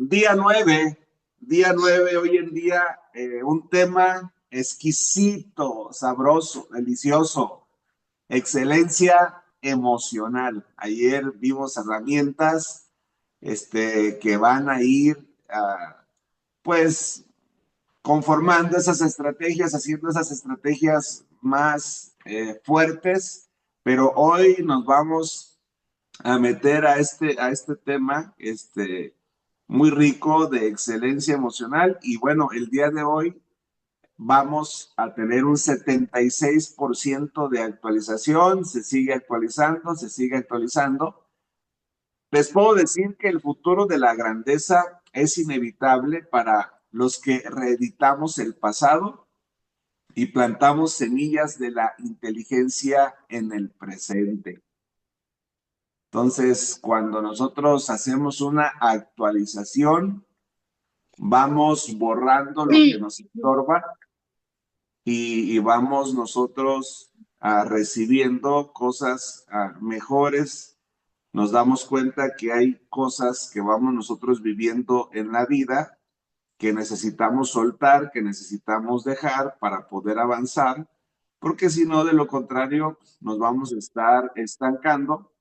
Día 9 hoy en día, un tema exquisito, sabroso, delicioso, excelencia emocional. Ayer vimos herramientas que van a ir, pues, conformando esas estrategias, haciendo esas estrategias más fuertes, pero hoy nos vamos a meter a este tema muy rico de excelencia emocional. Y bueno, el día de hoy vamos a tener un 76% de actualización, se sigue actualizando, se sigue actualizando. Les puedo decir que el futuro de la grandeza es inevitable para los que reeditamos el pasado y plantamos semillas de la inteligencia en el presente. Entonces, cuando nosotros hacemos una actualización, vamos borrando lo que nos estorba y vamos nosotros recibiendo cosas mejores. Nos damos cuenta que hay cosas que vamos nosotros viviendo en la vida que necesitamos soltar, que necesitamos dejar para poder avanzar, porque si no, de lo contrario, nos vamos a estar estancando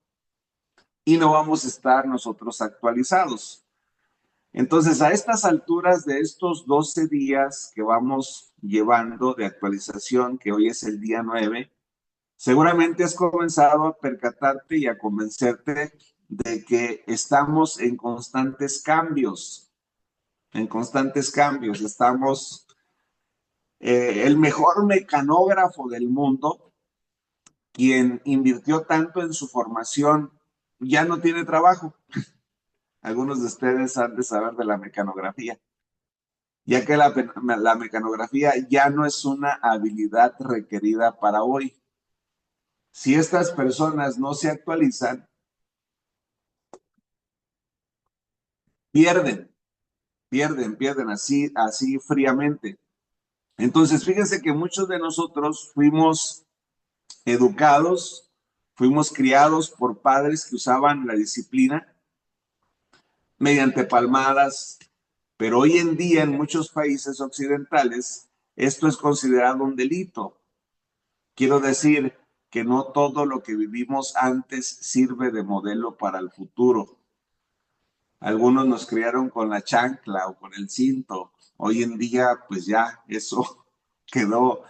y no vamos a estar nosotros actualizados. Entonces, a estas alturas de estos 12 días que vamos llevando de actualización, que hoy es el día 9, seguramente has comenzado a percatarte y a convencerte de que estamos en constantes cambios, en constantes cambios. Estamos, el mejor mecanógrafo del mundo, quien invirtió tanto en su formación, ya no tiene trabajo. Algunos de ustedes han de saber de la mecanografía, ya que la mecanografía ya no es una habilidad requerida para hoy. Si estas personas no se actualizan, pierden, pierden así fríamente. Entonces, fíjense que muchos de nosotros fuimos educados, fuimos criados por padres que usaban la disciplina mediante palmadas, pero hoy en día en muchos países occidentales esto es considerado un delito. Quiero decir que no todo lo que vivimos antes sirve de modelo para el futuro. Algunos nos criaron con la chancla o con el cinto. Hoy en día, pues ya eso quedó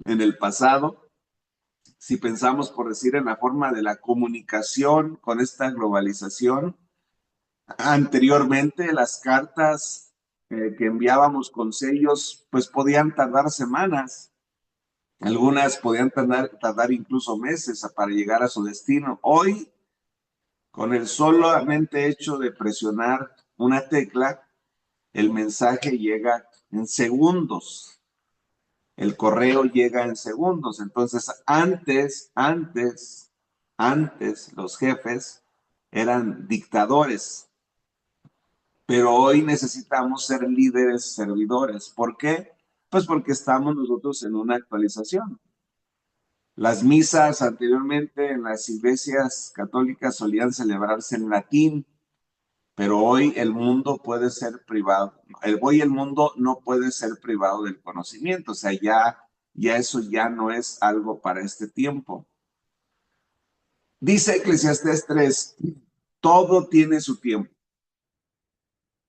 en el pasado. Si pensamos, por decir, en la forma de la comunicación con esta globalización, anteriormente las cartas que enviábamos con sellos, pues podían tardar semanas. Algunas podían tardar incluso meses para llegar a su destino. Hoy, con el solamente hecho de presionar una tecla, el mensaje llega en segundos. El correo llega en segundos. Entonces, antes los jefes eran dictadores, pero hoy necesitamos ser líderes servidores. ¿Por qué? Pues porque estamos nosotros en una actualización. Las misas anteriormente en las iglesias católicas solían celebrarse en latín, pero hoy el mundo puede ser privado. Hoy el mundo no puede ser privado del conocimiento. O sea, ya eso ya no es algo para este tiempo. Dice Eclesiastés 3, todo tiene su tiempo.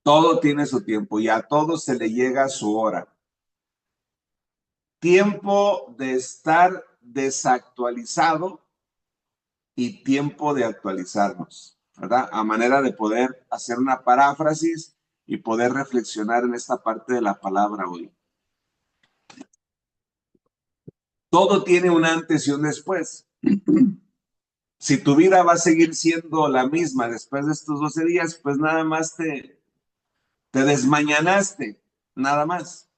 Todo tiene su tiempo y a todo se le llega su hora. Tiempo de estar desactualizado y tiempo de actualizarnos, ¿verdad? A manera de poder hacer una paráfrasis y poder reflexionar en esta parte de la palabra hoy. Todo tiene un antes y un después. Si tu vida va a seguir siendo la misma después de estos 12 días, pues nada más te desmañanaste, nada más.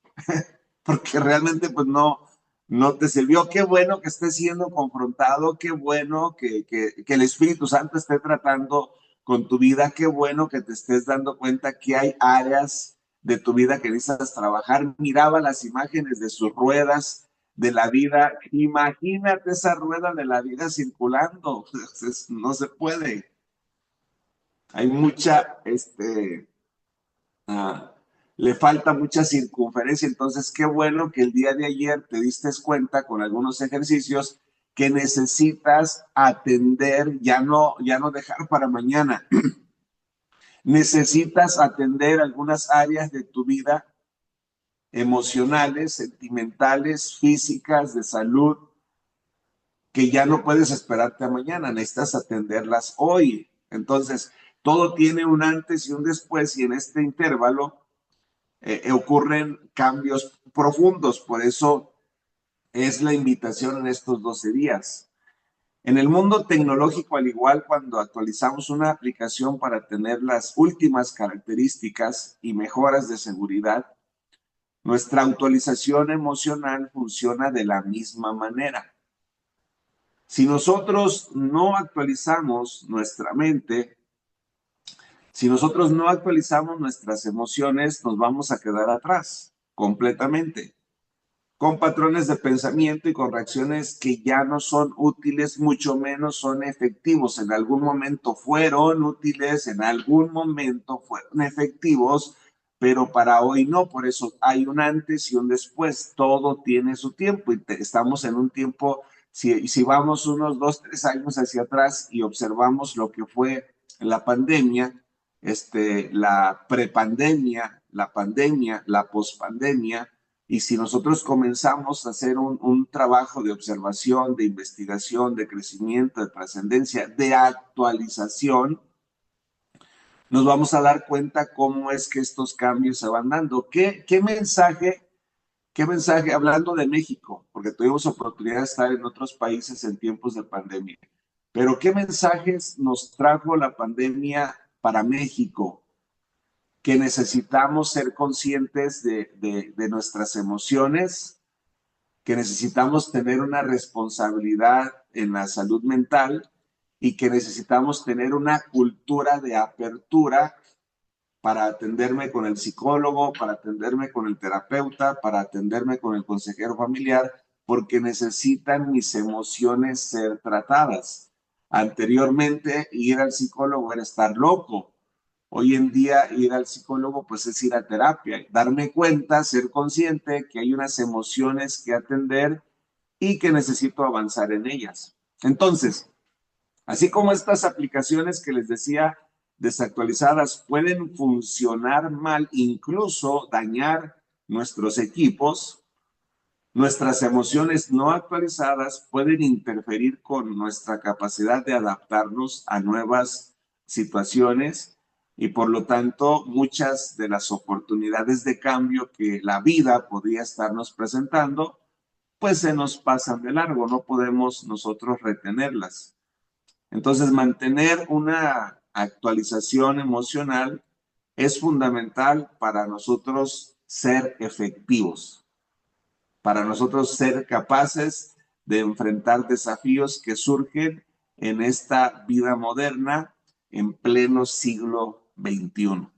Porque realmente pues no te sirvió. Qué bueno que estés siendo confrontado, qué bueno que el Espíritu Santo esté tratando con tu vida, qué bueno que te estés dando cuenta que hay áreas de tu vida que necesitas trabajar. Miraba las imágenes de sus ruedas de la vida, imagínate esa rueda de la vida circulando, no se puede. Hay mucha, ah, le falta mucha circunferencia. Entonces, qué bueno que el día de ayer te diste cuenta con algunos ejercicios que necesitas atender, ya no dejar para mañana. Necesitas atender algunas áreas de tu vida emocionales, sentimentales, físicas, de salud, que ya no puedes esperarte a mañana, necesitas atenderlas hoy. Entonces, todo tiene un antes y un después y en este intervalo ocurren cambios profundos. Por eso es la invitación en estos 12 días. En el mundo tecnológico, al igual cuando actualizamos una aplicación para tener las últimas características y mejoras de seguridad, nuestra actualización emocional funciona de la misma manera. Si nosotros no actualizamos nuestra mente, si nosotros no actualizamos nuestras emociones, nos vamos a quedar atrás completamente, con patrones de pensamiento y con reacciones que ya no son útiles, mucho menos son efectivos. En algún momento fueron útiles, en algún momento fueron efectivos, pero para hoy no. Por eso hay un antes y un después. Todo tiene su tiempo y estamos en un tiempo, si vamos unos 2, 3 años hacia atrás y observamos lo que fue la pandemia, la prepandemia, la pandemia, la pospandemia, y si nosotros comenzamos a hacer un trabajo de observación, de investigación, de crecimiento, de trascendencia, de actualización, nos vamos a dar cuenta cómo es que estos cambios se van dando. Qué mensaje, hablando de México, porque tuvimos oportunidad de estar en otros países en tiempos de pandemia, pero qué mensajes nos trajo la pandemia para México? Que necesitamos ser conscientes de nuestras emociones, que necesitamos tener una responsabilidad en la salud mental y que necesitamos tener una cultura de apertura para atenderme con el psicólogo, para atenderme con el terapeuta, para atenderme con el consejero familiar, porque necesitan mis emociones ser tratadas. Anteriormente, ir al psicólogo era estar loco. Hoy en día ir al psicólogo pues es ir a terapia, darme cuenta, ser consciente que hay unas emociones que atender y que necesito avanzar en ellas. Entonces, así como estas aplicaciones que les decía desactualizadas pueden funcionar mal, incluso dañar nuestros equipos, nuestras emociones no actualizadas pueden interferir con nuestra capacidad de adaptarnos a nuevas situaciones y por lo tanto muchas de las oportunidades de cambio que la vida podría estarnos presentando, pues se nos pasan de largo, no podemos nosotros retenerlas. Entonces, mantener una actualización emocional es fundamental para nosotros ser efectivos, para nosotros ser capaces de enfrentar desafíos que surgen en esta vida moderna en pleno siglo XXI.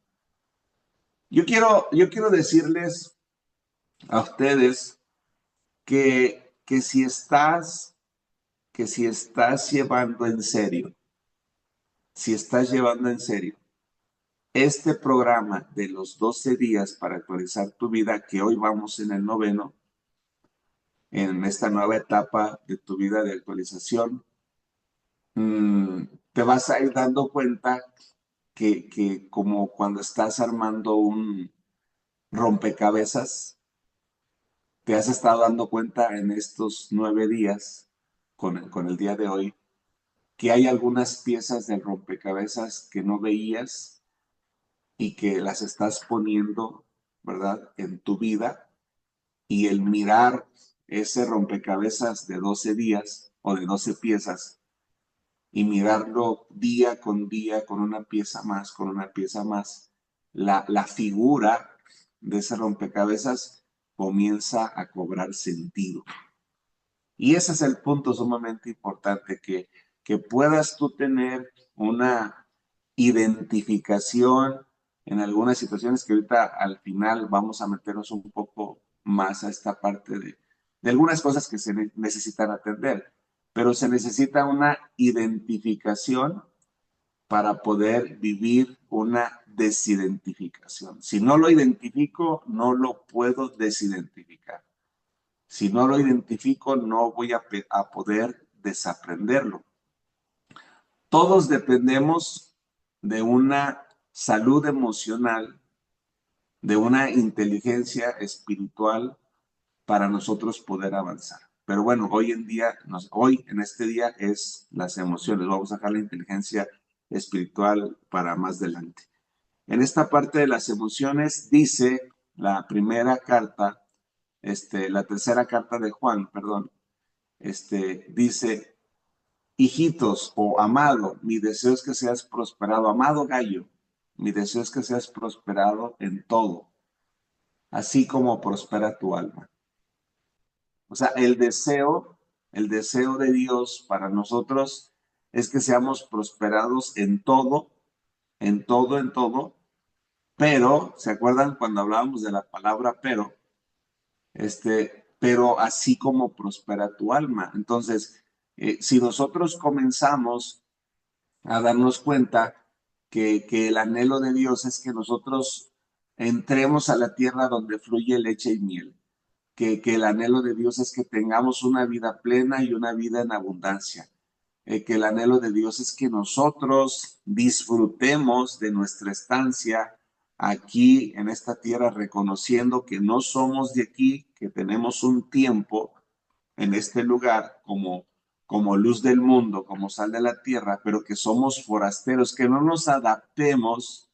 Yo quiero decirles a ustedes que si estás llevando en serio, si estás llevando en serio este programa de los 12 días para actualizar tu vida, que hoy vamos en el 9º, en esta nueva etapa de tu vida de actualización, te vas a ir dando cuenta que como cuando estás armando un rompecabezas, te has estado dando cuenta en estos 9 días, con el día de hoy, que hay algunas piezas del rompecabezas que no veías y que las estás poniendo, ¿verdad?, en tu vida. Y el mirar ese rompecabezas de 12 días o de 12 piezas y mirarlo día con día con una pieza más, con una pieza más, la figura de ese rompecabezas comienza a cobrar sentido. Y ese es el punto sumamente importante, que puedas tú tener una identificación en algunas situaciones que ahorita al final vamos a meternos un poco más a esta parte de algunas cosas que se necesitan atender, pero se necesita una identificación para poder vivir una desidentificación. Si no lo identifico, no lo puedo desidentificar. Si no lo identifico, no voy a poder desaprenderlo. Todos dependemos de una salud emocional, de una inteligencia espiritual para nosotros poder avanzar. Pero bueno, hoy en día, hoy en este día es las emociones. Vamos a dejar la inteligencia espiritual para más adelante. En esta parte de las emociones dice la primera carta, la tercera carta de Juan, perdón, dice, hijitos o amado, mi deseo es que seas prosperado, amado Gallo, mi deseo es que seas prosperado en todo, así como prospera tu alma. O sea, el deseo de Dios para nosotros es que seamos prosperados en todo, en todo, en todo, pero, ¿se acuerdan cuando hablábamos de la palabra pero? Pero así como prospera tu alma. Entonces, si nosotros comenzamos a darnos cuenta que el anhelo de Dios es que nosotros entremos a la tierra donde fluye leche y miel, que el anhelo de Dios es que tengamos una vida plena y una vida en abundancia, que el anhelo de Dios es que nosotros disfrutemos de nuestra estancia aquí en esta tierra, reconociendo que no somos de aquí, que tenemos un tiempo en este lugar como luz del mundo, como sal de la tierra, pero que somos forasteros, que no nos adaptemos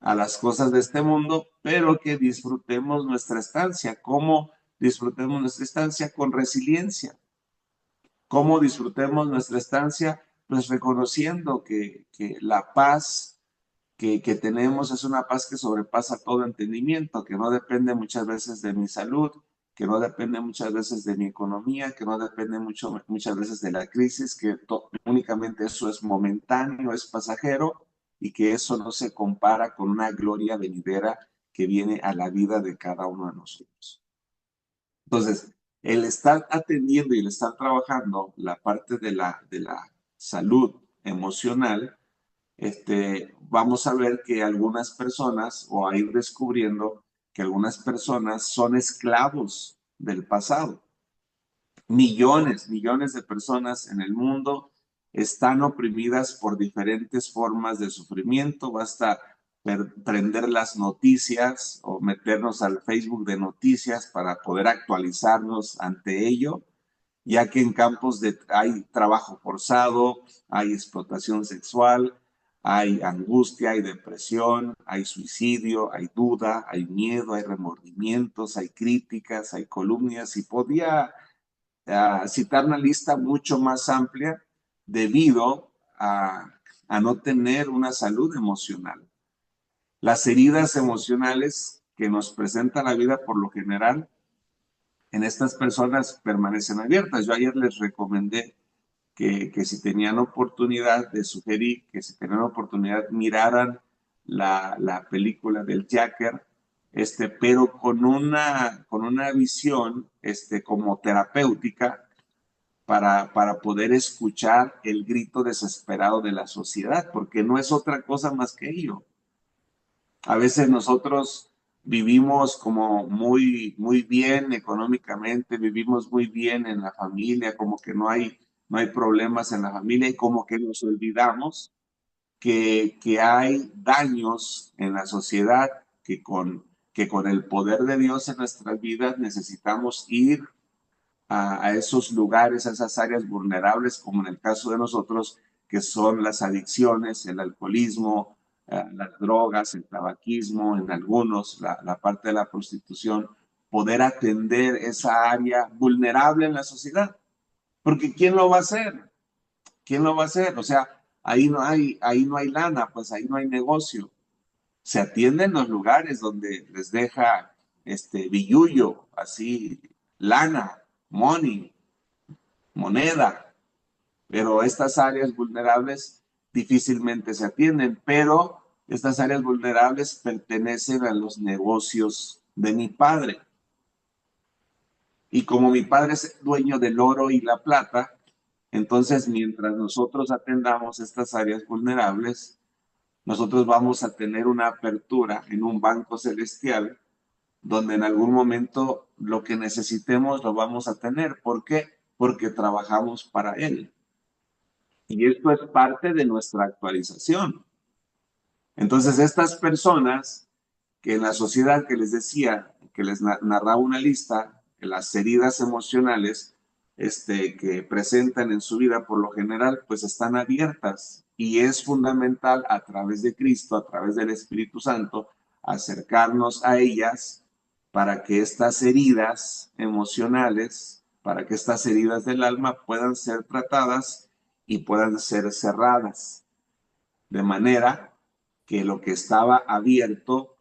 a las cosas de este mundo, pero que disfrutemos nuestra estancia. ¿Cómo disfrutemos nuestra estancia? Con resiliencia. ¿Cómo disfrutemos nuestra estancia? Pues reconociendo que la paz que tenemos es una paz que sobrepasa todo entendimiento, que no depende muchas veces de mi salud, que no depende muchas veces de mi economía, que no depende muchas veces de la crisis, que únicamente eso es momentáneo, es pasajero y que eso no se compara con una gloria venidera que viene a la vida de cada uno de nosotros. Entonces, el estar atendiendo y el estar trabajando la parte de la salud emocional, vamos a ver que algunas personas, o a ir descubriendo que algunas personas son esclavos del pasado. Millones, millones de personas en el mundo están oprimidas por diferentes formas de sufrimiento. Basta prender las noticias o meternos al Facebook de noticias para poder actualizarnos ante ello, ya que en campos hay trabajo forzado, hay explotación sexual, hay angustia, hay depresión, hay suicidio, hay duda, hay miedo, hay remordimientos, hay críticas, hay calumnias y podía citar una lista mucho más amplia debido a no tener una salud emocional. Las heridas emocionales que nos presenta la vida por lo general en estas personas permanecen abiertas. Yo ayer les recomendé que si tenían oportunidad de sugerir, que si tenían oportunidad miraran la película del Jacker, pero con una visión como terapéutica para poder escuchar el grito desesperado de la sociedad, porque no es otra cosa más que ello. A veces nosotros vivimos como muy, muy bien económicamente, vivimos muy bien en la familia, como que no hay problemas en la familia y como que nos olvidamos que hay daños en la sociedad que con el poder de Dios en nuestras vidas necesitamos ir a esos lugares, a esas áreas vulnerables, como en el caso de nosotros, que son las adicciones, el alcoholismo, las drogas, el tabaquismo, en algunos, la parte de la prostitución, poder atender esa área vulnerable en la sociedad. Porque ¿quién lo va a hacer? ¿Quién lo va a hacer? O sea, ahí no hay lana, pues ahí no hay negocio. Se atiende en los lugares donde les deja billullo, así, lana, money, moneda, pero estas áreas vulnerables difícilmente se atienden, pero estas áreas vulnerables pertenecen a los negocios de mi padre. Y como mi padre es dueño del oro y la plata, entonces mientras nosotros atendamos estas áreas vulnerables, nosotros vamos a tener una apertura en un banco celestial donde en algún momento lo que necesitemos lo vamos a tener. ¿Por qué? Porque trabajamos para Él. Y esto es parte de nuestra actualización. Entonces, estas personas que en la sociedad que les decía, que les narraba una lista, que las heridas emocionales que presentan en su vida por lo general, pues están abiertas y es fundamental a través de Cristo, a través del Espíritu Santo, acercarnos a ellas para que estas heridas emocionales, para que estas heridas del alma puedan ser tratadas y puedan ser cerradas, de manera que lo que estaba abierto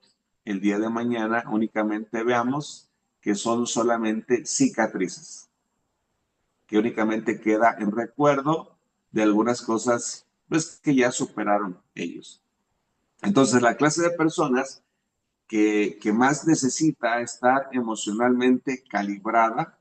el día de mañana únicamente veamos que son solamente cicatrices, que únicamente queda en recuerdo de algunas cosas pues, que ya superaron ellos. Entonces, la clase de personas que más necesita estar emocionalmente calibrada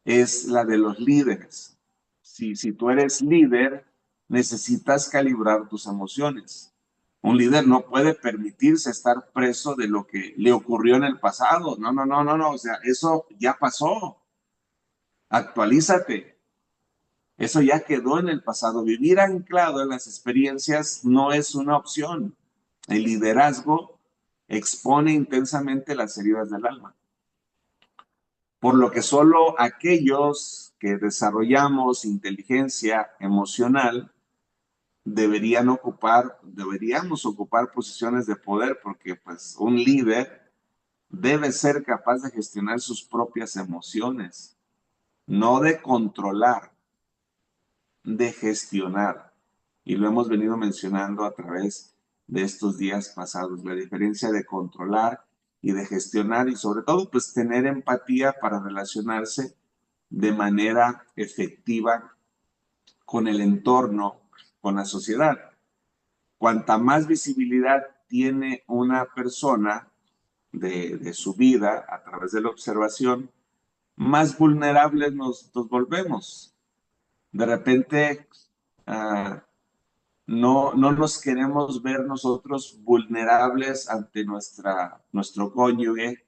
es la de los líderes. Si tú eres líder, necesitas calibrar tus emociones. Un líder no puede permitirse estar preso de lo que le ocurrió en el pasado. No, no, no, no, no. O sea, eso ya pasó. Actualízate. Eso ya quedó en el pasado. Vivir anclado en las experiencias no es una opción. El liderazgo expone intensamente las heridas del alma. Por lo que solo aquellos que desarrollamos inteligencia emocional deberíamos ocupar posiciones de poder, porque pues un líder debe ser capaz de gestionar sus propias emociones, no de controlar, de gestionar. Y lo hemos venido mencionando a través de estos días pasados, la diferencia de controlar y de gestionar y sobre todo pues tener empatía para relacionarse de manera efectiva con el entorno, con la sociedad. Cuanta más visibilidad tiene una persona de su vida a través de la observación, más vulnerables nos volvemos. De repente, no nos queremos ver nosotros vulnerables ante nuestro cónyuge.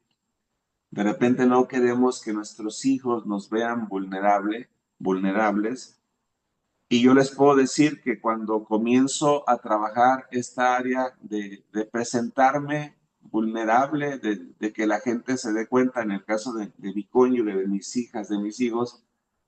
De repente no queremos que nuestros hijos nos vean vulnerables. Y yo les puedo decir que cuando comienzo a trabajar esta área de presentarme vulnerable, de que la gente se dé cuenta en el caso de mi cónyuge, de mis hijas, de mis hijos,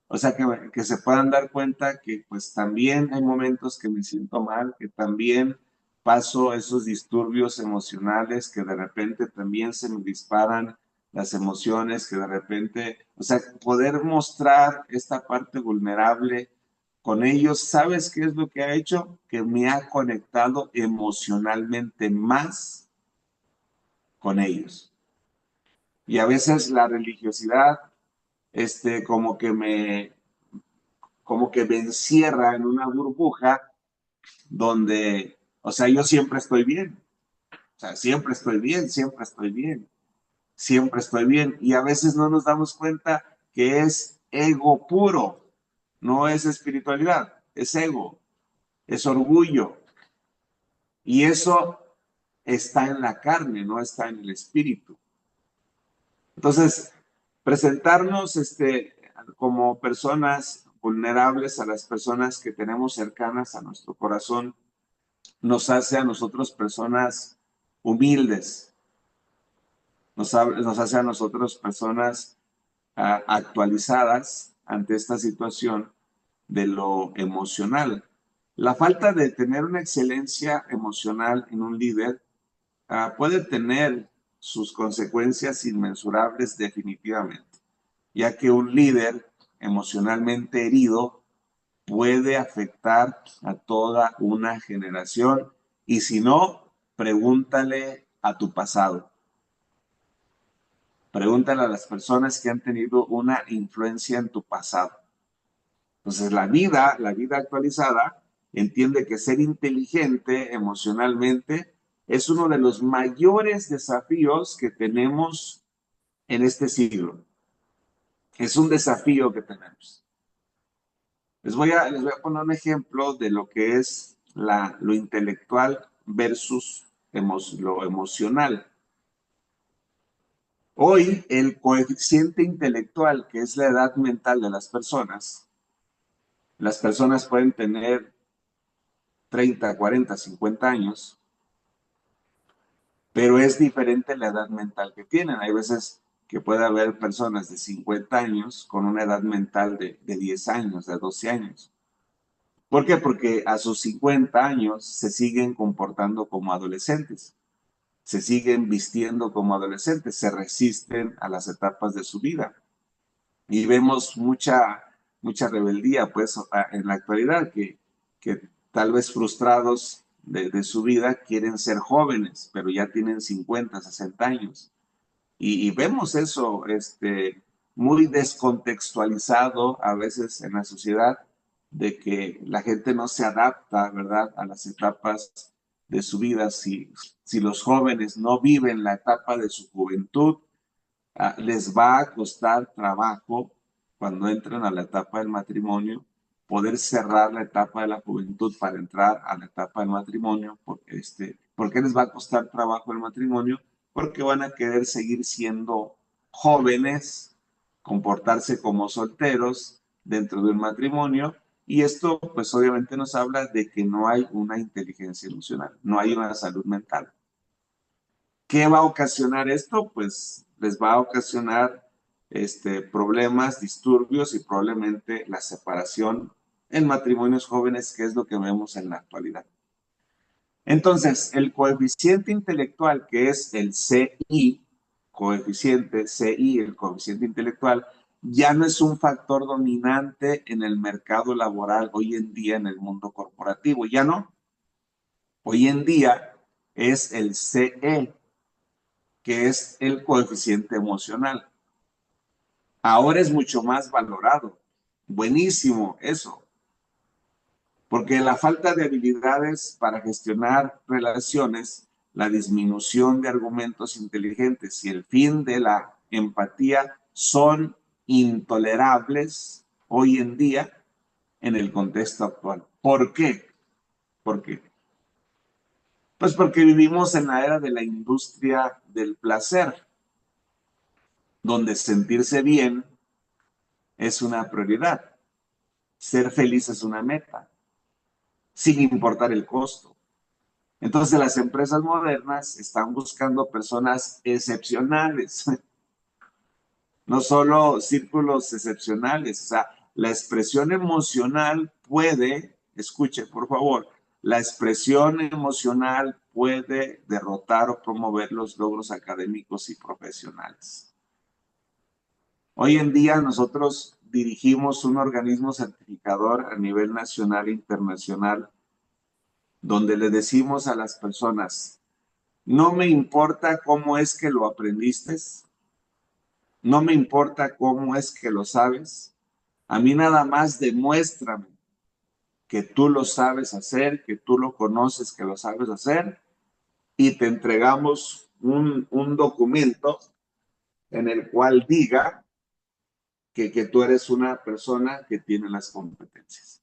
o sea, que se puedan dar cuenta que pues también hay momentos que me siento mal, que también paso esos disturbios emocionales, que de repente también se me disparan las emociones, que de repente, o sea, poder mostrar esta parte vulnerable con ellos. ¿Sabes qué es lo que ha hecho? Que me ha conectado emocionalmente más con ellos. Y a veces la religiosidad, como que me encierra en una burbuja donde, o sea, yo siempre estoy bien. O sea, siempre estoy bien, siempre estoy bien, siempre estoy bien. Y a veces no nos damos cuenta que es ego puro, no es espiritualidad, es ego, es orgullo. Y eso está en la carne, no está en el espíritu. Entonces, presentarnos como personas vulnerables a las personas que tenemos cercanas a nuestro corazón nos hace a nosotros personas humildes, nos hace a nosotros personas actualizadas ante esta situación de lo emocional. La falta de tener una excelencia emocional en un líder puede tener sus consecuencias inmensurables definitivamente, ya que un líder emocionalmente herido puede afectar a toda una generación y si no, pregúntale a tu pasado. Pregúntale a las personas que han tenido una influencia en tu pasado. Entonces, la vida actualizada, entiende que ser inteligente emocionalmente es uno de los mayores desafíos que tenemos en este siglo. Es un desafío que tenemos. Les voy a poner un ejemplo de lo que es lo intelectual versus lo emocional. Hoy, el coeficiente intelectual, que es la edad mental de las personas pueden tener 30, 40, 50 años, pero es diferente la edad mental que tienen. Hay veces que puede haber personas de 50 años con una edad mental de 10 años, de 12 años. ¿Por qué? Porque a sus 50 años se siguen comportando como adolescentes, se siguen vistiendo como adolescentes, se resisten a las etapas de su vida. Y vemos mucha rebeldía, pues, en la actualidad, que tal vez frustrados de su vida quieren ser jóvenes, pero ya tienen 50, 60 años. Y vemos eso muy descontextualizado a veces en la sociedad, de que la gente no se adapta, ¿verdad?, a las etapas de su vida. Si los jóvenes no viven la etapa de su juventud, les va a costar trabajo cuando entren a la etapa del matrimonio, poder cerrar la etapa de la juventud para entrar a la etapa del matrimonio. ¿Por qué les va a costar trabajo el matrimonio? Porque van a querer seguir siendo jóvenes, comportarse como solteros dentro de un matrimonio. Y esto, pues obviamente nos habla de que no hay una inteligencia emocional, no hay una salud mental. ¿Qué va a ocasionar esto? Pues les va a ocasionar problemas, disturbios y probablemente la separación en matrimonios jóvenes, que es lo que vemos en la actualidad. Entonces, el coeficiente intelectual, que es el CI, el coeficiente intelectual, ya no es un factor dominante en el mercado laboral hoy en día en el mundo corporativo, ya no. Hoy en día es el CE, que es el coeficiente emocional. Ahora es mucho más valorado. Buenísimo eso. Porque la falta de habilidades para gestionar relaciones, la disminución de argumentos inteligentes y el fin de la empatía son intolerables hoy en día en el contexto actual. ¿Por qué? ¿Por qué? Pues porque vivimos en la era de la industria del placer, donde sentirse bien es una prioridad. Ser feliz es una meta, sin importar el costo. Entonces las empresas modernas están buscando personas excepcionales, no solo círculos excepcionales. O sea, la expresión emocional puede, escuche por favor, la expresión emocional puede derrotar o promover los logros académicos y profesionales. Hoy en día nosotros dirigimos un organismo certificador a nivel nacional e internacional, donde le decimos a las personas: no me importa cómo es que lo aprendiste, no me importa cómo es que lo sabes, a mí nada más demuéstrame que tú lo sabes hacer, que tú lo conoces, que lo sabes hacer, y te entregamos un documento en el cual diga que tú eres una persona que tiene las competencias.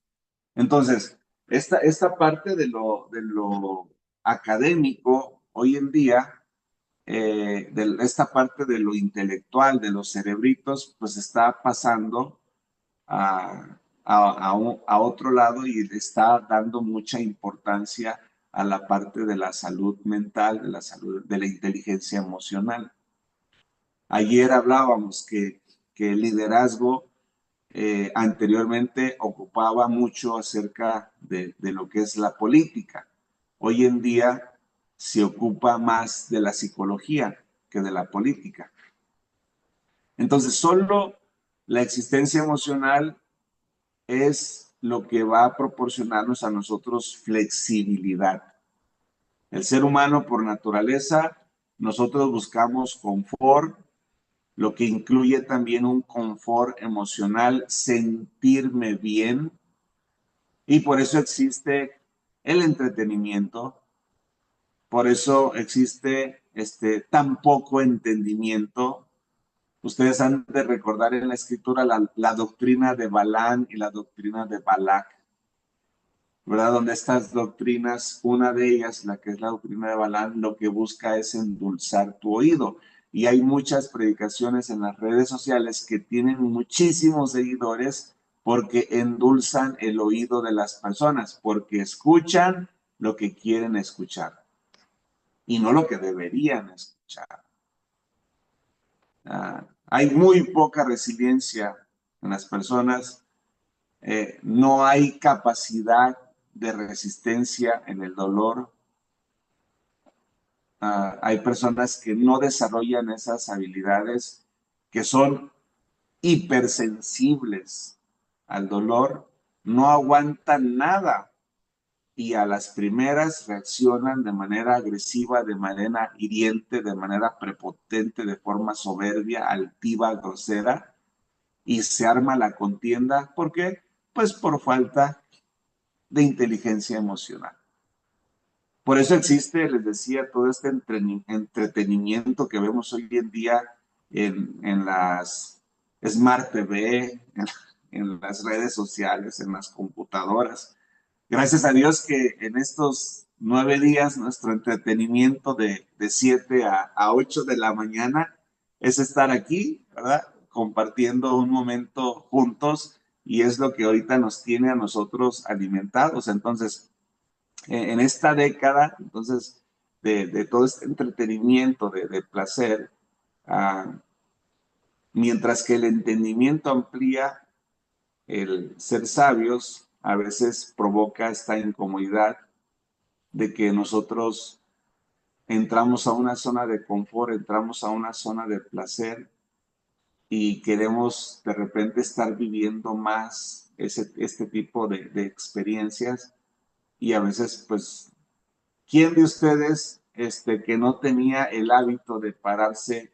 Entonces, esta parte de lo académico hoy en día, esta parte de lo intelectual, de los cerebritos, pues está pasando a otro lado y le está dando mucha importancia a la parte de la salud mental, de la salud, de la inteligencia emocional. Ayer hablábamos que el liderazgo anteriormente ocupaba mucho acerca de lo que es la política. Hoy en día se ocupa más de la psicología que de la política. Entonces, solo la existencia emocional es lo que va a proporcionarnos a nosotros flexibilidad. El ser humano, por naturaleza, nosotros buscamos confort, lo que incluye también un confort emocional, sentirme bien, y por eso existe el entretenimiento, por eso existe tan poco entendimiento. Ustedes han de recordar en la escritura la doctrina de Balán y la doctrina de Balac, ¿verdad? Donde estas doctrinas, una de ellas, la que es la doctrina de Balaam, lo que busca es endulzar tu oído. Y hay muchas predicaciones en las redes sociales que tienen muchísimos seguidores porque endulzan el oído de las personas, porque escuchan lo que quieren escuchar y no lo que deberían escuchar. Hay muy poca resiliencia en las personas, no hay capacidad de resistencia en el dolor. Hay personas que no desarrollan esas habilidades, que son hipersensibles al dolor, no aguantan nada y a las primeras reaccionan de manera agresiva, de manera hiriente, de manera prepotente, de forma soberbia, altiva, grosera, y se arma la contienda. ¿Por qué? Pues por falta de inteligencia emocional. Por eso existe, les decía, todo este entretenimiento que vemos hoy en día en las Smart TV, en las redes sociales, en las computadoras. Gracias a Dios que en estos 9 días nuestro entretenimiento de 7 a 8 de la mañana es estar aquí, ¿verdad? Compartiendo un momento juntos y es lo que ahorita nos tiene a nosotros alimentados. Entonces, en esta década, entonces, de todo este entretenimiento, de placer, uh, mientras que el entendimiento amplía, el ser sabios a veces provoca esta incomodidad de que nosotros entramos a una zona de confort, entramos a una zona de placer y queremos de repente estar viviendo más este tipo de experiencias y a veces pues ¿quién de ustedes que no tenía el hábito de pararse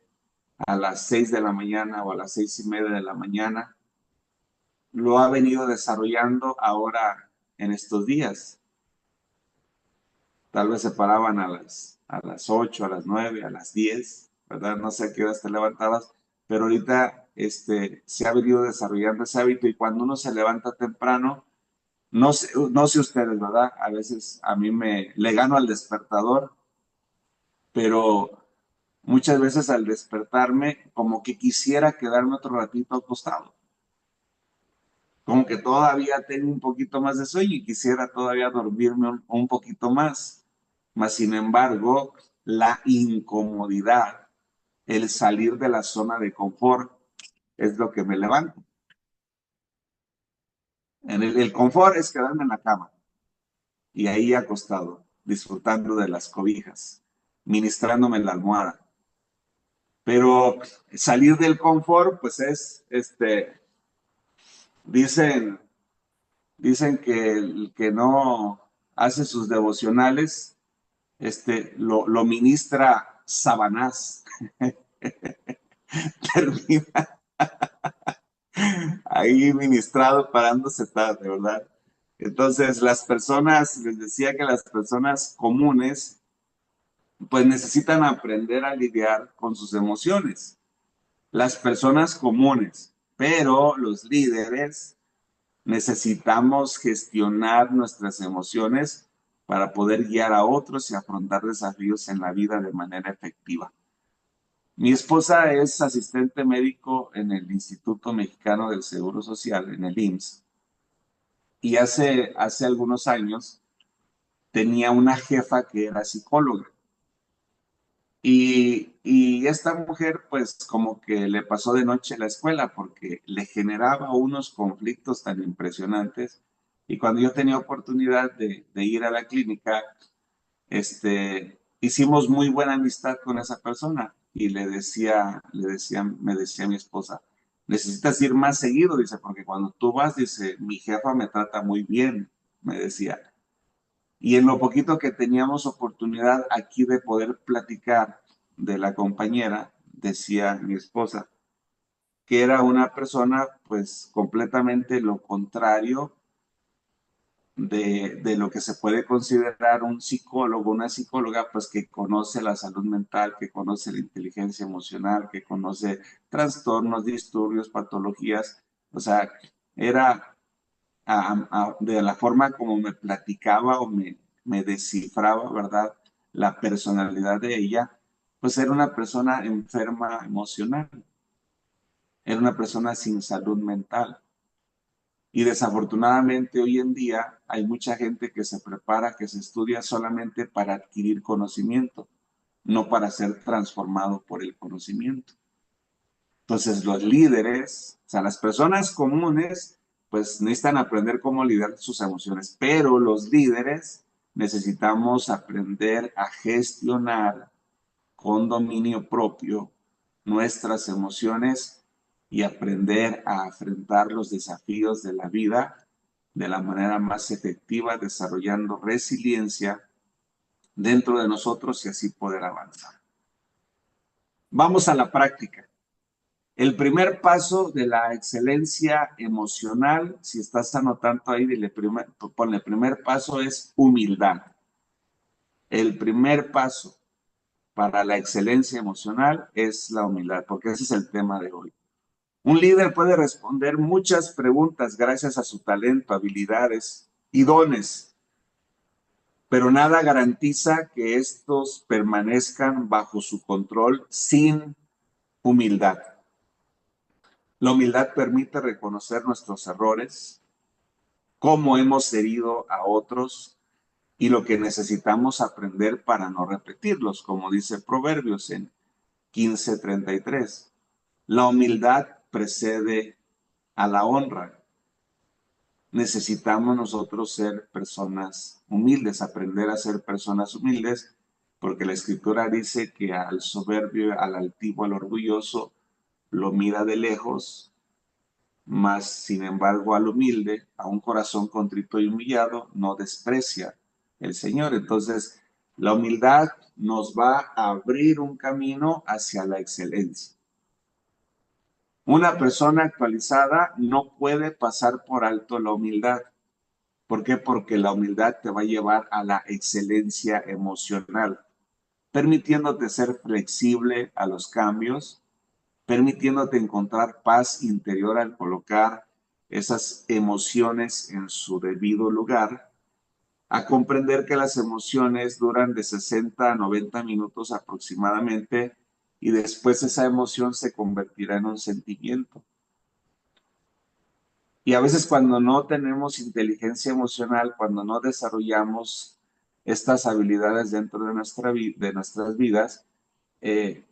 a las 6 de la mañana o a las 6:30 de la mañana, lo ha venido desarrollando ahora en estos días? Tal vez se paraban a las 8, a las 9, a las 10, ¿verdad? No sé a qué horas te levantabas, pero ahorita se ha venido desarrollando ese hábito y cuando uno se levanta temprano, no sé ustedes, ¿verdad? A veces a mí le gano al despertador, pero muchas veces al despertarme, como que quisiera quedarme otro ratito acostado. Como que todavía tengo un poquito más de sueño y quisiera todavía dormirme un poquito más. Mas, sin embargo, la incomodidad, el salir de la zona de confort, es lo que me levanta. El confort es quedarme en la cama y ahí acostado, disfrutando de las cobijas, ministrándome la almohada. Pero salir del confort, pues es, dicen, dicen que el que no hace sus devocionales, lo ministra Sabanás. Termina ahí ministrado parándose tarde, ¿verdad? Entonces, las personas, les decía que las personas comunes, pues necesitan aprender a lidiar con sus emociones. Las personas comunes, pero los líderes necesitamos gestionar nuestras emociones para poder guiar a otros y afrontar desafíos en la vida de manera efectiva. Mi esposa es asistente médico en el Instituto Mexicano del Seguro Social, en el IMSS, y hace algunos años tenía una jefa que era psicóloga. Y esta mujer, pues como que le pasó de noche la escuela porque le generaba unos conflictos tan impresionantes. Y cuando yo tenía oportunidad de ir a la clínica, hicimos muy buena amistad con esa persona. Y me decía mi esposa, necesitas ir más seguido, dice, porque cuando tú vas, dice, mi jefa me trata muy bien, me decía. Y en lo poquito que teníamos oportunidad aquí de poder platicar de la compañera, decía mi esposa, que era una persona pues completamente lo contrario de lo que se puede considerar un psicólogo, una psicóloga, pues que conoce la salud mental, que conoce la inteligencia emocional, que conoce trastornos, disturbios, patologías. O sea, era de la forma como me platicaba o me descifraba, ¿verdad? La personalidad de ella, pues era una persona enferma emocional, era una persona sin salud mental. Y desafortunadamente hoy en día hay mucha gente que se prepara, que se estudia solamente para adquirir conocimiento, no para ser transformado por el conocimiento. Entonces los líderes, o sea, las personas comunes, pues necesitan aprender cómo lidiar sus emociones, pero los líderes necesitamos aprender a gestionar con dominio propio nuestras emociones y aprender a afrontar los desafíos de la vida de la manera más efectiva, desarrollando resiliencia dentro de nosotros y así poder avanzar. Vamos a la práctica. El primer paso de la excelencia emocional, si estás anotando ahí, ponle, el primer paso es humildad. El primer paso para la excelencia emocional es la humildad, porque ese es el tema de hoy. Un líder puede responder muchas preguntas gracias a su talento, habilidades y dones, pero nada garantiza que estos permanezcan bajo su control sin humildad. La humildad permite reconocer nuestros errores, cómo hemos herido a otros y lo que necesitamos aprender para no repetirlos, como dice Proverbios en 15:33. La humildad precede a la honra. Necesitamos nosotros ser personas humildes, aprender a ser personas humildes, porque la escritura dice que al soberbio, al altivo, al orgulloso, lo mira de lejos, mas sin embargo al humilde, a un corazón contrito y humillado, no desprecia el Señor. Entonces, la humildad nos va a abrir un camino hacia la excelencia. Una persona actualizada no puede pasar por alto la humildad. ¿Por qué? Porque la humildad te va a llevar a la excelencia emocional, permitiéndote ser flexible a los cambios, permitiéndote encontrar paz interior al colocar esas emociones en su debido lugar, a comprender que las emociones duran de 60 a 90 minutos aproximadamente y después esa emoción se convertirá en un sentimiento. Y a veces cuando no tenemos inteligencia emocional, cuando no desarrollamos estas habilidades dentro de nuestras vidas, eh,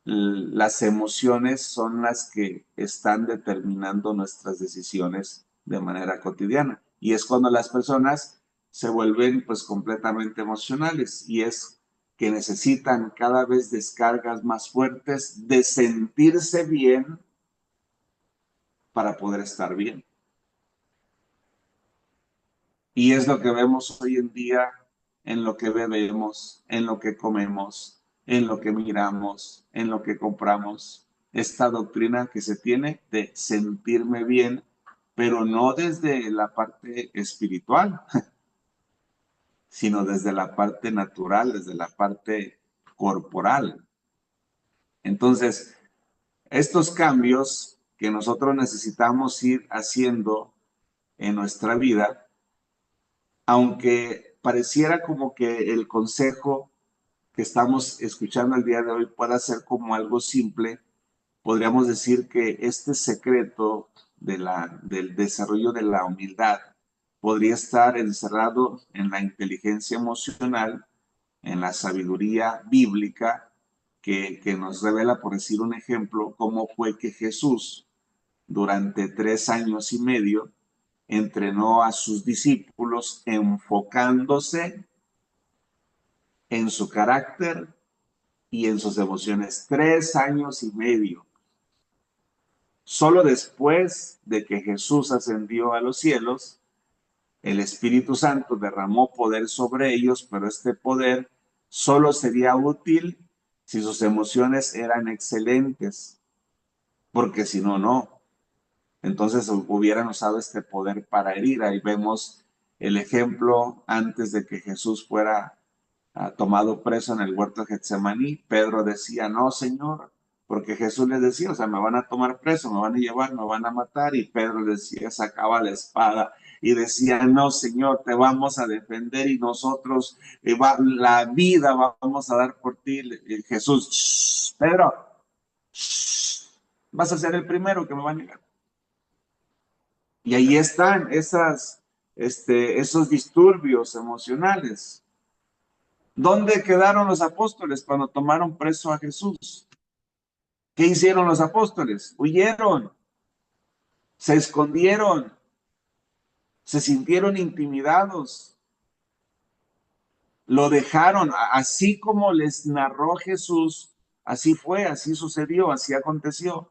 las emociones son las que están determinando nuestras decisiones de manera cotidiana. Y es cuando las personas se vuelven pues completamente emocionales y es que necesitan cada vez descargas más fuertes de sentirse bien para poder estar bien. Y es lo que vemos hoy en día en lo que bebemos, en lo que comemos, en lo que miramos, en lo que compramos. Esta doctrina que se tiene de sentirme bien, pero no desde la parte espiritual, sino desde la parte natural, desde la parte corporal. Entonces, estos cambios que nosotros necesitamos ir haciendo en nuestra vida, aunque pareciera como que el consejo que estamos escuchando el día de hoy pueda ser como algo simple, podríamos decir que este secreto del desarrollo de la humildad podría estar encerrado en la inteligencia emocional, en la sabiduría bíblica, que nos revela, por decir un ejemplo, cómo fue que Jesús durante 3 años y medio entrenó a sus discípulos enfocándose en su carácter y en sus emociones. 3 años y medio. Solo después de que Jesús ascendió a los cielos, el Espíritu Santo derramó poder sobre ellos, pero este poder solo sería útil si sus emociones eran excelentes, porque si no, no. Entonces hubieran usado este poder para herir. Ahí vemos el ejemplo antes de que Jesús fuera tomado preso en el huerto de Getsemaní. Pedro decía, no, Señor, porque Jesús les decía, o sea, me van a tomar preso, me van a llevar, me van a matar. Y Pedro decía, sacaba la espada y decían, no, Señor, te vamos a defender y nosotros la vida vamos a dar por ti. Jesús, "Shh, Pedro, shh, vas a ser el primero que me va a negar". Y ahí están esos disturbios emocionales. ¿Dónde quedaron los apóstoles cuando tomaron preso a Jesús? ¿Qué hicieron los apóstoles? Huyeron, se escondieron, se sintieron intimidados, lo dejaron, así como les narró Jesús, así fue, así sucedió, así aconteció.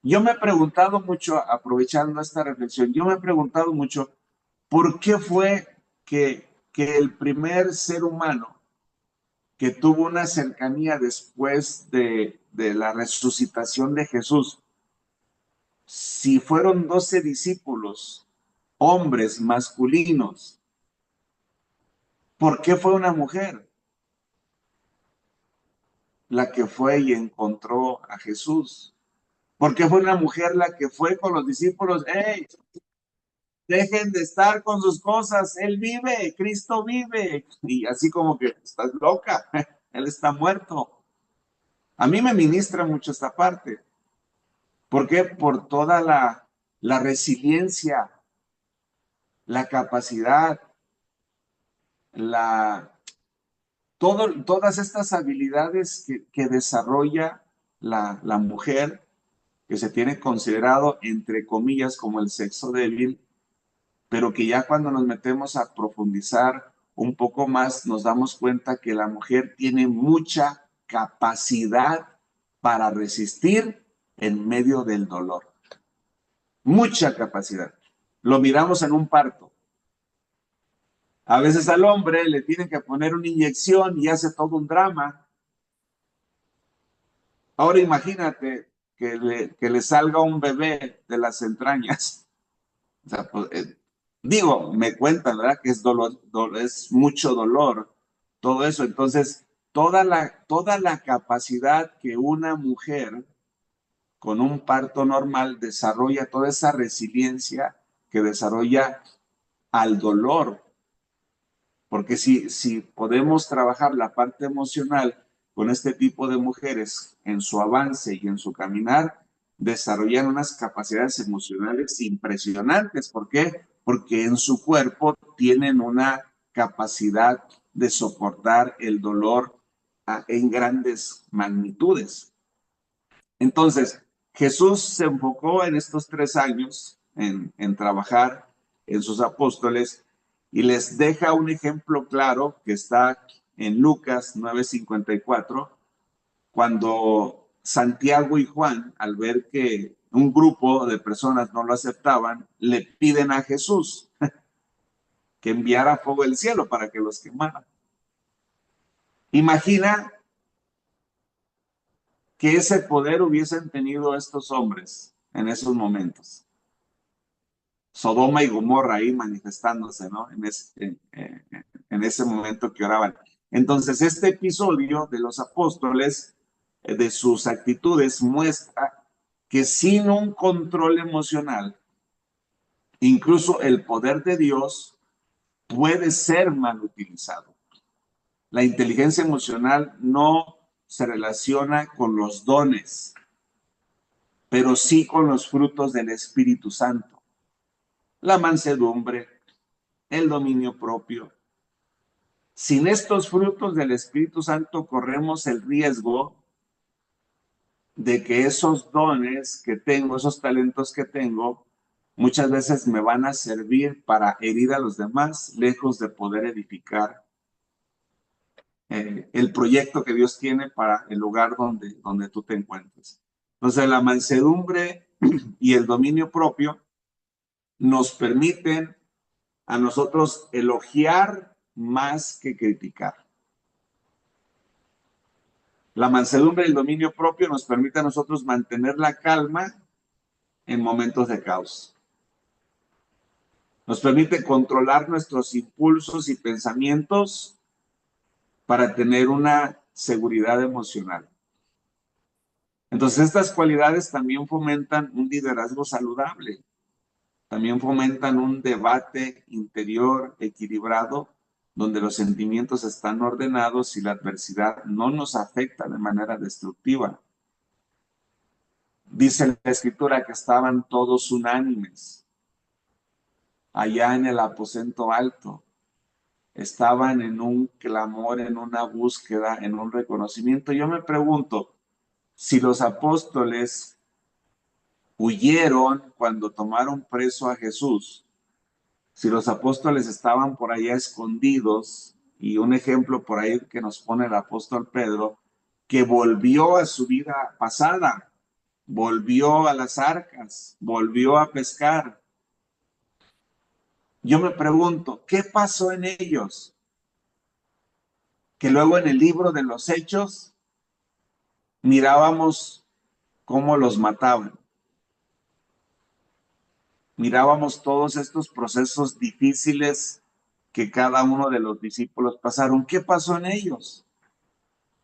Yo me he preguntado mucho, aprovechando esta reflexión, yo me he preguntado mucho, ¿por qué fue que el primer ser humano que tuvo una cercanía después de la resucitación de Jesús, si fueron 12 discípulos, hombres masculinos, ¿por qué fue una mujer la que fue y encontró a Jesús? ¿Por qué fue una mujer la que fue con los discípulos? ¡Hey! Dejen de estar con sus cosas, Él vive, Cristo vive. Y así como que estás loca, Él está muerto. A mí me ministra mucho esta parte. ¿Por qué? Por toda la resiliencia, la capacidad, la, todas estas habilidades que desarrolla la mujer, que se tiene considerado, entre comillas, como el sexo débil, pero que ya cuando nos metemos a profundizar un poco más, nos damos cuenta que la mujer tiene mucha capacidad para resistir en medio del dolor. Mucha capacidad. Lo miramos en un parto. A veces al hombre le tienen que poner una inyección y hace todo un drama. Ahora imagínate que le salga un bebé de las entrañas. O sea, pues, digo, me cuentan, ¿verdad? Que es es mucho dolor, todo eso. Entonces, toda la capacidad que una mujer con un parto normal desarrolla, toda esa resiliencia que desarrolla al dolor. Porque si podemos trabajar la parte emocional con este tipo de mujeres en su avance y en su caminar, desarrollan unas capacidades emocionales impresionantes. ¿Por qué? Porque en su cuerpo tienen una capacidad de soportar el dolor en grandes magnitudes. Entonces, Jesús se enfocó en estos 3 años en trabajar en sus apóstoles y les deja un ejemplo claro que está en Lucas 9:54, cuando Santiago y Juan, al ver que un grupo de personas no lo aceptaban, le piden a Jesús que enviara fuego del cielo para que los quemara. Imagina que ese poder hubiesen tenido estos hombres en esos momentos. Sodoma y Gomorra ahí manifestándose, ¿no? En ese momento que oraban. Entonces, este episodio de los apóstoles, de sus actitudes, muestra que sin un control emocional, incluso el poder de Dios puede ser mal utilizado. La inteligencia emocional no se relaciona con los dones, pero sí con los frutos del Espíritu Santo. La mansedumbre, el dominio propio. Sin estos frutos del Espíritu Santo corremos el riesgo de que esos dones que tengo, esos talentos que tengo, muchas veces me van a servir para herir a los demás, lejos de poder edificar el proyecto que Dios tiene para el lugar donde tú te encuentres. Entonces, la mansedumbre y el dominio propio nos permiten a nosotros elogiar más que criticar. La mansedumbre y el dominio propio nos permite a nosotros mantener la calma en momentos de caos. Nos permite controlar nuestros impulsos y pensamientos para tener una seguridad emocional. Entonces, estas cualidades también fomentan un liderazgo saludable. también fomentan un debate interior equilibrado, donde los sentimientos están ordenados y la adversidad no nos afecta de manera destructiva. Dice la Escritura que estaban todos unánimes allá en el aposento alto. Estaban en un clamor, en una búsqueda, en un reconocimiento. Yo me pregunto, si los apóstoles huyeron cuando tomaron preso a Jesús, si los apóstoles estaban por allá escondidos, y un ejemplo por ahí que nos pone el apóstol Pedro, que volvió a su vida pasada, volvió a las arcas, volvió a pescar. Yo me pregunto, ¿qué pasó en ellos? Que luego en el libro de los Hechos mirábamos cómo los mataban. Mirábamos todos estos procesos difíciles que cada uno de los discípulos pasaron. ¿Qué pasó en ellos?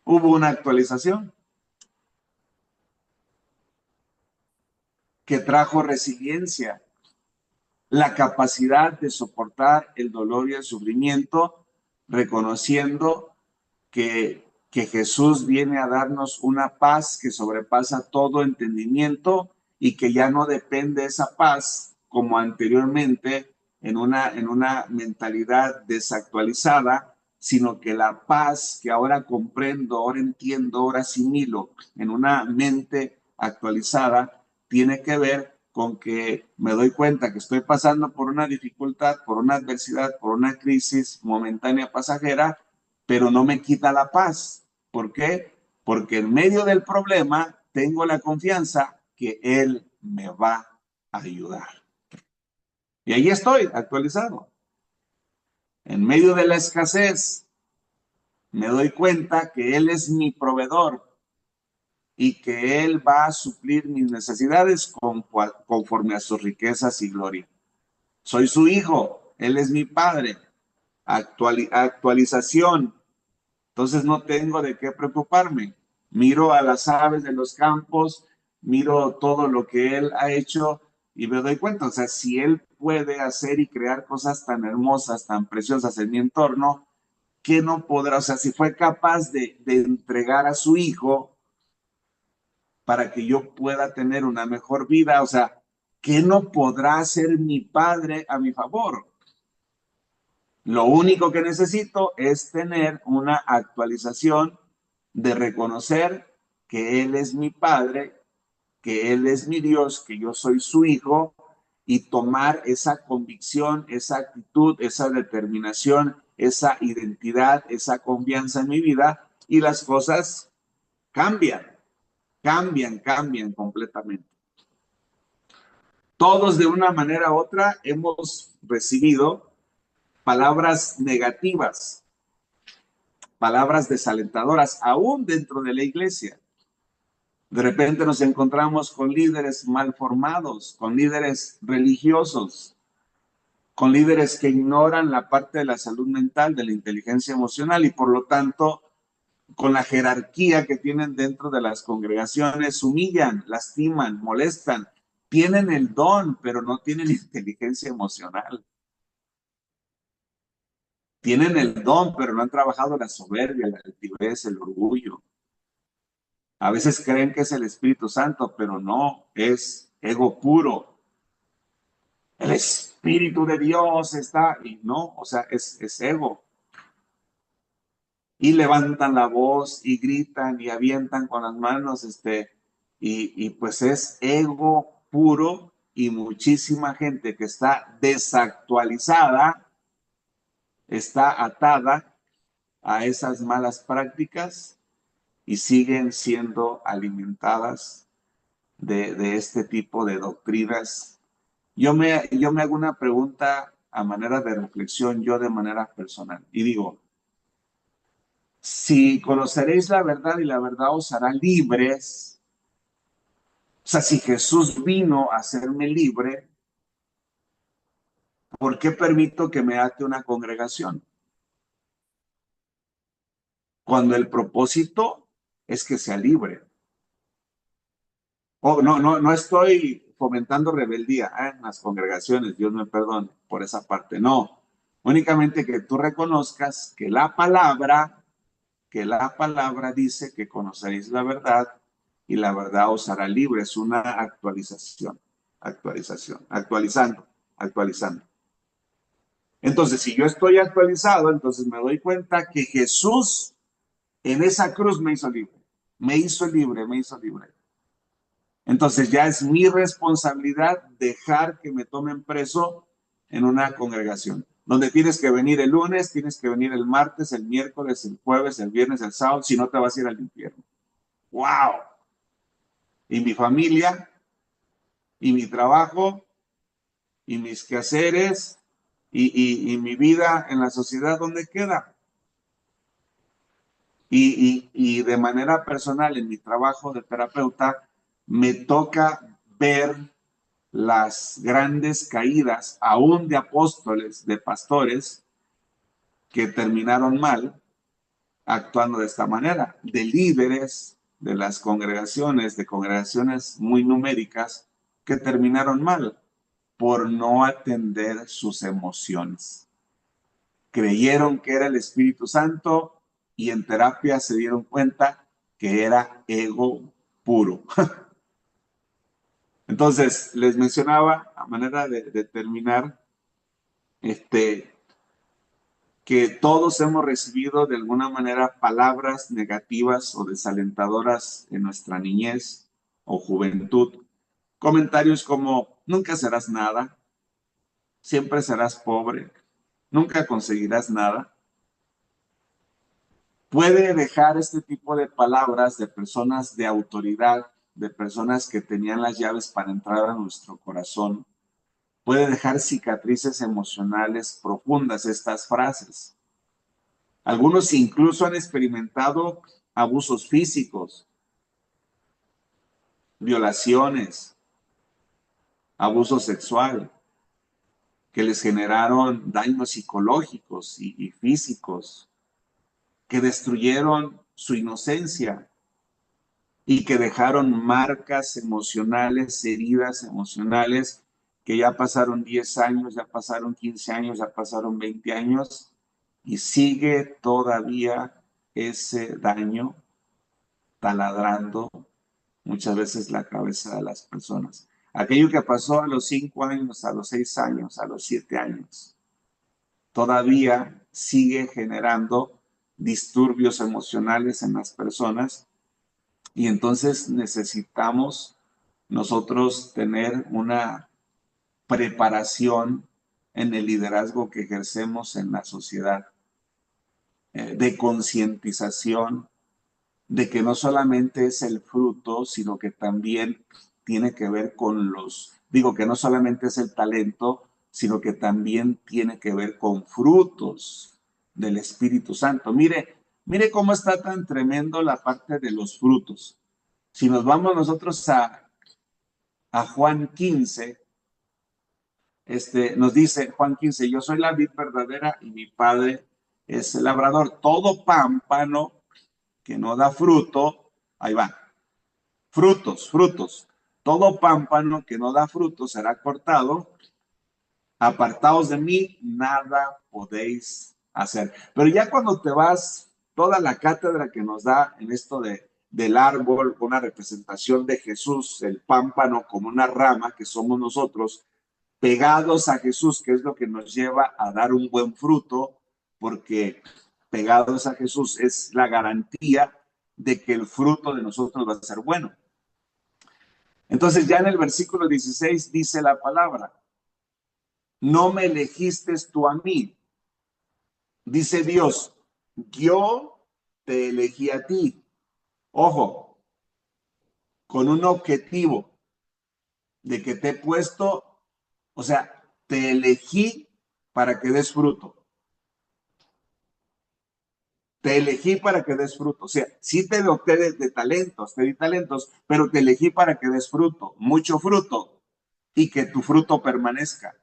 Hubo una actualización que trajo resiliencia, la capacidad de soportar el dolor y el sufrimiento, reconociendo que Jesús viene a darnos una paz que sobrepasa todo entendimiento y que ya no depende esa paz como anteriormente en una mentalidad desactualizada, sino que la paz que ahora comprendo, ahora entiendo, ahora asimilo en una mente actualizada, tiene que ver con que me doy cuenta que estoy pasando por una dificultad, por una adversidad, por una crisis momentánea pasajera, pero no me quita la paz. ¿Por qué? Porque en medio del problema tengo la confianza que Él me va a ayudar. Y ahí estoy, actualizado. En medio de la escasez, me doy cuenta que Él es mi proveedor y que Él va a suplir mis necesidades conforme a sus riquezas y gloria. Soy su hijo, Él es mi padre. Actualización. Entonces no tengo de qué preocuparme. Miro a las aves de los campos, miro todo lo que Él ha hecho y me doy cuenta, o sea, si Él puede hacer y crear cosas tan hermosas, tan preciosas en mi entorno, ¿qué no podrá? O sea, si fue capaz de entregar a su hijo para que yo pueda tener una mejor vida, o sea, ¿qué no podrá hacer mi padre a mi favor? Lo único que necesito es tener una actualización de reconocer que Él es mi Padre, que Él es mi Dios, que yo soy su hijo, y tomar esa convicción, esa actitud, esa determinación, esa identidad, esa confianza en mi vida, y las cosas cambian, cambian completamente. Todos de una manera u otra hemos recibido palabras negativas, palabras desalentadoras, aún dentro de la iglesia. De repente nos encontramos con líderes mal formados, con líderes religiosos, con líderes que ignoran la parte de la salud mental, de la inteligencia emocional y por lo tanto, con la jerarquía que tienen dentro de las congregaciones, humillan, lastiman, molestan. Tienen el don, pero no tienen inteligencia emocional. Tienen el don, pero no han trabajado la soberbia, la altivez, el orgullo. A veces creen que es el Espíritu Santo, pero no, es ego puro. El Espíritu de Dios está, y no, o sea, es ego. Y levantan la voz y gritan y avientan con las manos, y pues es ego puro y muchísima gente que está desactualizada, está atada a esas malas prácticas y siguen siendo alimentadas de este tipo de doctrinas. Yo me hago una pregunta a manera de reflexión, yo de manera personal, y digo, si conoceréis la verdad y la verdad os hará libres, o sea, si Jesús vino a hacerme libre, ¿por qué permito que me ate una congregación? Cuando el propósito es que sea libre. Oh, no estoy fomentando rebeldía en las congregaciones, Dios me perdone por esa parte, no. Únicamente que tú reconozcas que la palabra dice que conoceréis la verdad y la verdad os hará libre. Es una actualizando. Entonces, si yo estoy actualizado, entonces me doy cuenta que Jesús en esa cruz me hizo libre, me hizo libre, me hizo libre. Entonces ya es mi responsabilidad dejar que me tomen preso en una congregación, donde tienes que venir el lunes, tienes que venir el martes, el miércoles, el jueves, el viernes, el sábado, si no te vas a ir al infierno. ¡Wow! Y mi familia, y mi trabajo, y mis quehaceres, y mi vida en la sociedad, ¿dónde queda? Y de manera personal, en mi trabajo de terapeuta, me toca ver las grandes caídas, aún de apóstoles, de pastores, que terminaron mal actuando de esta manera, de líderes de las congregaciones, de congregaciones muy numéricas, que terminaron mal por no atender sus emociones. Creyeron que era el Espíritu Santo y en terapia se dieron cuenta que era ego puro. Entonces, les mencionaba, a manera de terminar, que todos hemos recibido de alguna manera palabras negativas o desalentadoras en nuestra niñez o juventud. Comentarios como, nunca serás nada, siempre serás pobre, nunca conseguirás nada. Puede dejar este tipo de palabras de personas de autoridad, de personas que tenían las llaves para entrar a nuestro corazón, puede dejar cicatrices emocionales profundas estas frases. Algunos incluso han experimentado abusos físicos, violaciones, abuso sexual, que les generaron daños psicológicos y físicos, que destruyeron su inocencia y que dejaron marcas emocionales, heridas emocionales, que ya pasaron 10 años, ya pasaron 15 años, ya pasaron 20 años y sigue todavía ese daño taladrando muchas veces la cabeza de las personas. Aquello que pasó a los 5 años, a los 6 años, a los 7 años, todavía sigue generando disturbios emocionales en las personas y entonces necesitamos nosotros tener una preparación en el liderazgo que ejercemos en la sociedad, de concientización, de que no solamente es el fruto, sino que también tiene que ver con que no solamente es el talento, sino que también tiene que ver con frutos del Espíritu Santo. Mire cómo está tan tremendo la parte de los frutos. Si nos vamos nosotros a Juan 15, nos dice Juan 15, yo soy la vid verdadera y mi padre es el labrador. Todo pámpano que no da fruto, ahí va, frutos. Todo pámpano que no da fruto será cortado. Apartaos de mí, nada podéis hacer. Pero ya cuando te vas, toda la cátedra que nos da en esto del árbol, una representación de Jesús, el pámpano como una rama que somos nosotros, pegados a Jesús, que es lo que nos lleva a dar un buen fruto, porque pegados a Jesús es la garantía de que el fruto de nosotros va a ser bueno. Entonces ya en el versículo 16 dice la palabra, no me elegiste tú a mí, dice Dios, yo te elegí a ti. Ojo, con un objetivo de que te he puesto, o sea, te elegí para que des fruto. Te elegí para que des fruto. O sea, sí te doté de talentos, te di talentos, pero te elegí para que des fruto, mucho fruto, y que tu fruto permanezca.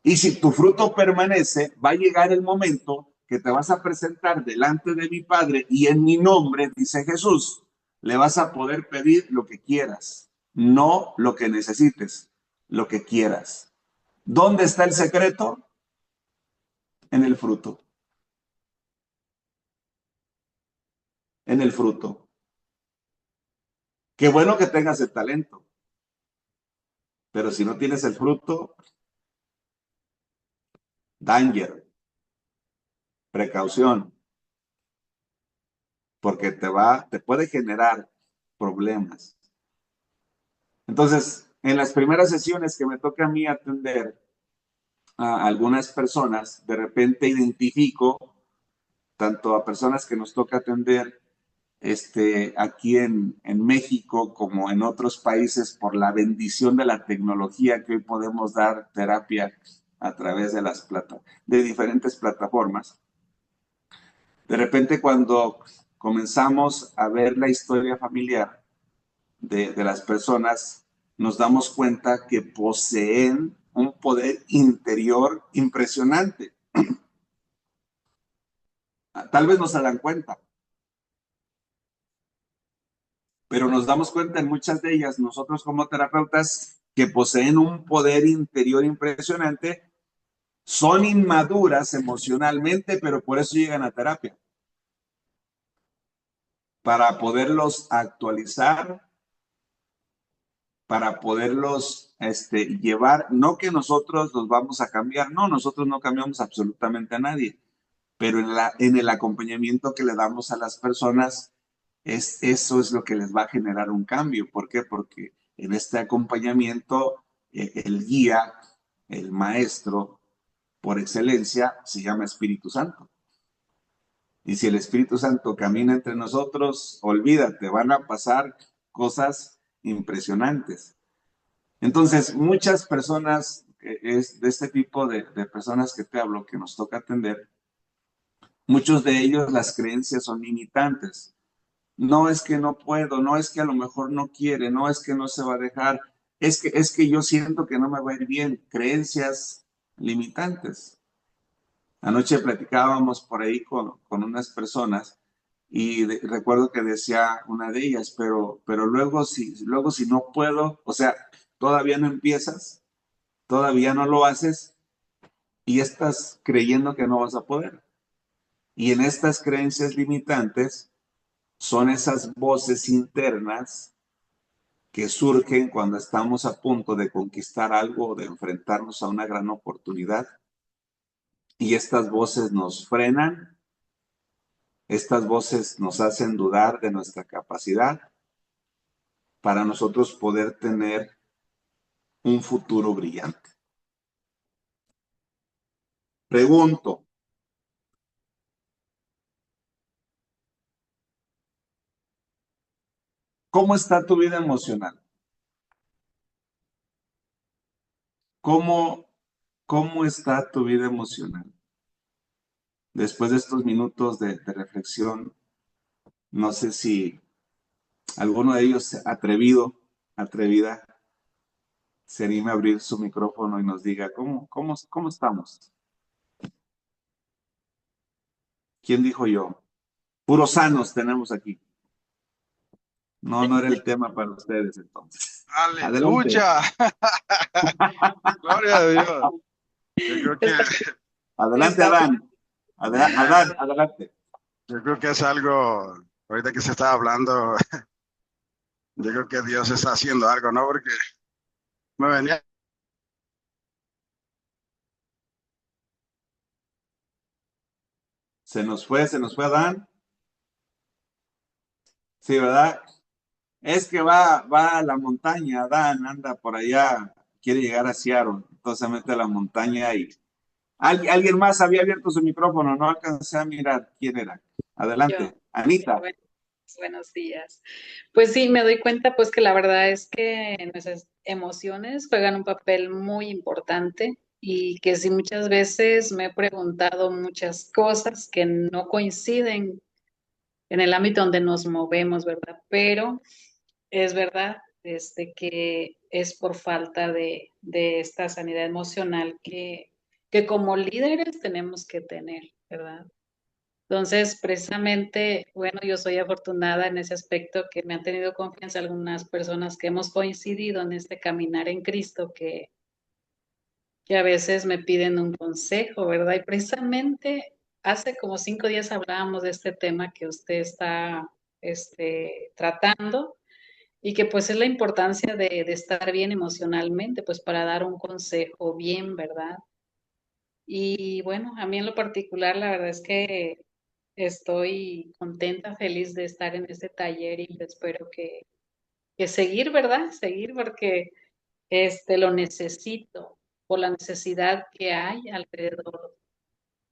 Y si tu fruto permanece, va a llegar el momento que te vas a presentar delante de mi Padre y en mi nombre, dice Jesús, le vas a poder pedir lo que quieras. no lo que necesites, lo que quieras. ¿Dónde está el secreto? En el fruto, en el fruto. Qué bueno que tengas el talento, pero si no tienes el fruto, danger, precaución, porque te puede generar problemas. Entonces, en las primeras sesiones que me toca a mí atender a algunas personas, de repente identifico tanto a personas que nos toca atender aquí en México como en otros países por la bendición de la tecnología que hoy podemos dar terapia a través de de diferentes plataformas. De repente cuando comenzamos a ver la historia familiar de las personas, nos damos cuenta que poseen un poder interior impresionante. Tal vez no se dan cuenta, pero nos damos cuenta en muchas de ellas, nosotros como terapeutas, que poseen un poder interior impresionante, son inmaduras emocionalmente, pero por eso llegan a terapia, para poderlos actualizar, para poderlos llevar, no que nosotros los vamos a cambiar, no, nosotros no cambiamos absolutamente a nadie, pero en el acompañamiento que le damos a las personas, eso es lo que les va a generar un cambio. ¿Por qué? Porque en este acompañamiento, el guía, el maestro, por excelencia, se llama Espíritu Santo. Y si el Espíritu Santo camina entre nosotros, olvídate, van a pasar cosas impresionantes. Entonces, muchas personas, es de este tipo de personas que te hablo, que nos toca atender, muchos de ellos las creencias son limitantes. No es que no puedo, no es que a lo mejor no quiere, no es que no se va a dejar, es que yo siento que no me va a ir bien. Creencias limitantes. Anoche platicábamos por ahí con unas personas y recuerdo que decía una de ellas, pero luego si no puedo, o sea, todavía no empiezas, todavía no lo haces y estás creyendo que no vas a poder. Y en estas creencias limitantes son esas voces internas que surgen cuando estamos a punto de conquistar algo o de enfrentarnos a una gran oportunidad. Y estas voces nos frenan, estas voces nos hacen dudar de nuestra capacidad para nosotros poder tener un futuro brillante. Pregunto, ¿cómo está tu vida emocional? ¿Cómo, cómo está tu vida emocional? Después de estos minutos de reflexión, no sé si alguno de ellos atrevido, atrevida, se anime a abrir su micrófono y nos diga, ¿cómo estamos? ¿Quién dijo yo? Puros sanos tenemos aquí. No, no era el tema para ustedes entonces. Adelante. Aleluya. Gloria a Dios. Yo creo que, Está, Adelante, está Adán. Adán, amén. adelante. Yo creo que es algo, ahorita que se está hablando, yo creo que Dios está haciendo algo, ¿no? Porque me venía, Se nos fue Adán. Sí, ¿verdad? Es que va a la montaña, Adán anda por allá, quiere llegar a Seattle, entonces se mete a la montaña y alguien más había abierto su micrófono, no alcancé a mirar quién era. yo. Adelante, Anita. Buenos días. Pues sí, me doy cuenta pues que la verdad es que nuestras emociones juegan un papel muy importante y que sí muchas veces me he preguntado muchas cosas que no coinciden en el ámbito donde nos movemos, ¿verdad? Pero es verdad, que es por falta de esta sanidad emocional que como líderes tenemos que tener, ¿verdad? Entonces, precisamente, bueno, yo soy afortunada en ese aspecto que me han tenido confianza algunas personas que hemos coincidido en este caminar en Cristo, que a veces me piden un consejo, ¿verdad? Y precisamente hace como 5 días hablábamos de este tema que usted está tratando y que pues es la importancia de estar bien emocionalmente, pues para dar un consejo bien, ¿verdad? Y bueno, a mí en lo particular, la verdad es que estoy contenta, feliz de estar en este taller y espero que seguir, ¿verdad? Seguir porque lo necesito por la necesidad que hay alrededor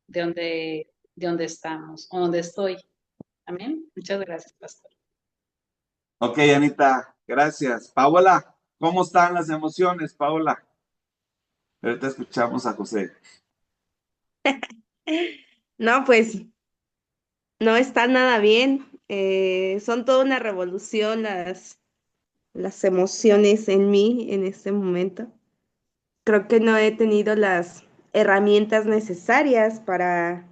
de donde estamos o donde estoy. Amén. Muchas gracias, pastor. Ok, Anita, gracias. Paola, ¿cómo están las emociones, Paola? Ahorita escuchamos a José. No, pues no está nada bien. Son toda una revolución las emociones en mí en este momento. Creo que no he tenido las herramientas necesarias para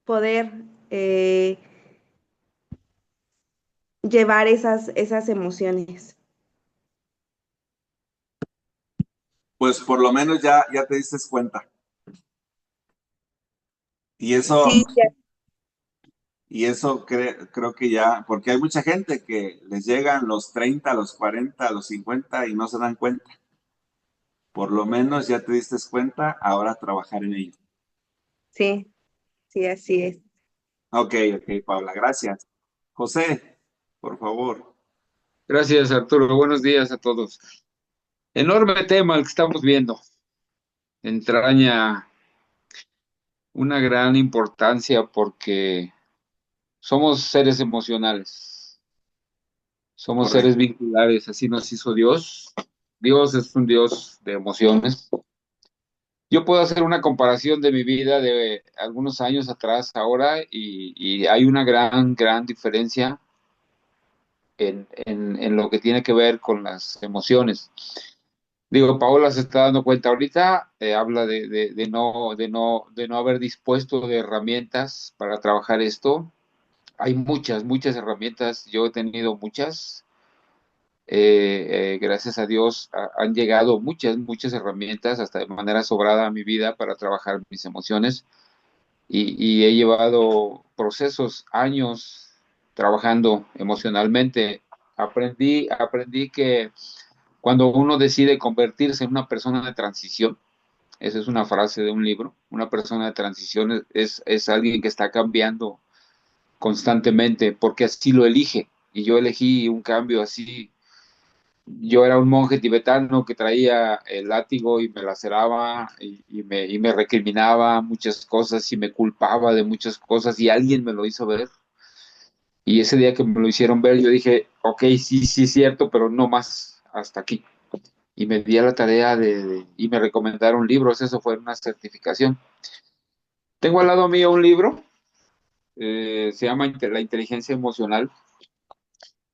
poder eh, llevar esas emociones. Pues por lo menos ya te diste cuenta. Y eso, Sí, ya. y eso creo que ya, porque hay mucha gente que les llegan los 30, los 40, los 50 y no se dan cuenta. Por lo menos ya te diste cuenta, ahora trabajar en ello. Sí, sí, así es. Ok, ok, Paula, gracias. José, por favor. Gracias, Arturo. Buenos días a todos. Enorme tema el que estamos viendo. Entraña una gran importancia porque somos seres emocionales, somos seres Correcto. vinculares, así nos hizo Dios. Dios es un Dios de emociones. Yo puedo hacer una comparación de mi vida de algunos años atrás, ahora, y hay una gran diferencia en lo que tiene que ver con las emociones. Digo, Paola se está dando cuenta ahorita, habla de no haber dispuesto de herramientas para trabajar esto. Hay muchas herramientas, yo he tenido muchas. Gracias a Dios han llegado muchas herramientas, hasta de manera sobrada a mi vida para trabajar mis emociones. Y he llevado procesos, años trabajando emocionalmente. Aprendí que cuando uno decide convertirse en una persona de transición, esa es una frase de un libro, una persona de transición es alguien que está cambiando constantemente porque así lo elige. Y yo elegí un cambio así. Yo era un monje tibetano que traía el látigo y me laceraba y me recriminaba muchas cosas y me culpaba de muchas cosas y alguien me lo hizo ver. Y ese día que me lo hicieron ver, yo dije, ok, sí, es cierto, pero no más, hasta aquí. Y me di a la tarea y me recomendaron libros, eso fue una certificación. Tengo al lado mío un libro, se llama La inteligencia emocional,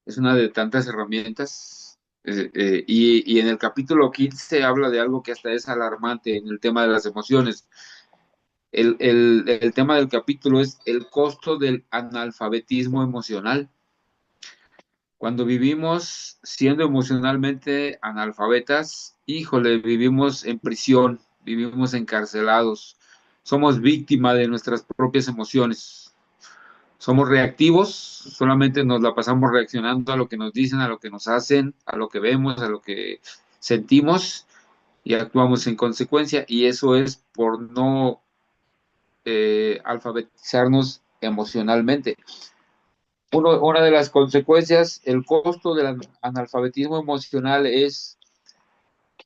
es una de tantas herramientas, y en el capítulo 15 habla de algo que hasta es alarmante en el tema de las emociones. El tema del capítulo es el costo del analfabetismo emocional. Cuando vivimos siendo emocionalmente analfabetas, híjole, vivimos en prisión, vivimos encarcelados, somos víctimas de nuestras propias emociones. Somos reactivos, solamente nos la pasamos reaccionando a lo que nos dicen, a lo que nos hacen, a lo que vemos, a lo que sentimos y actuamos en consecuencia. Y eso es por no alfabetizarnos emocionalmente. Una de las consecuencias, el costo del analfabetismo emocional es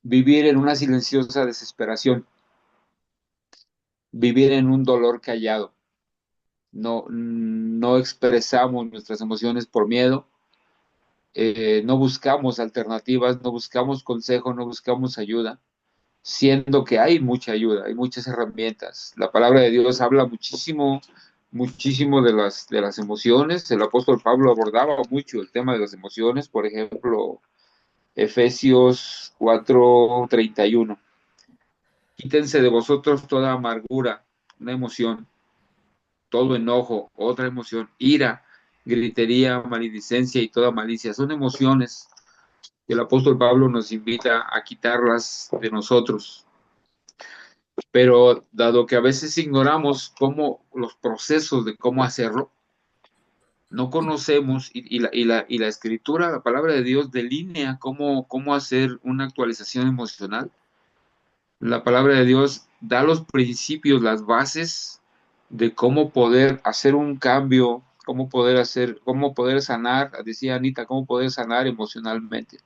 vivir en una silenciosa desesperación, vivir en un dolor callado. No expresamos nuestras emociones por miedo, no buscamos alternativas, no buscamos consejo, no buscamos ayuda, siendo que hay mucha ayuda, hay muchas herramientas. La palabra de Dios habla muchísimo de las emociones. El apóstol Pablo abordaba mucho el tema de las emociones, por ejemplo, Efesios 4:31. Quítense de vosotros toda amargura, una emoción, todo enojo, otra emoción, ira, gritería, maledicencia y toda malicia. Son emociones que el apóstol Pablo nos invita a quitarlas de nosotros. Pero dado que a veces ignoramos cómo los procesos de cómo hacerlo, no conocemos y la escritura, la palabra de Dios delinea cómo hacer una actualización emocional. La palabra de Dios da los principios, las bases de cómo poder hacer un cambio, cómo poder sanar, decía Anita, cómo poder sanar emocionalmente.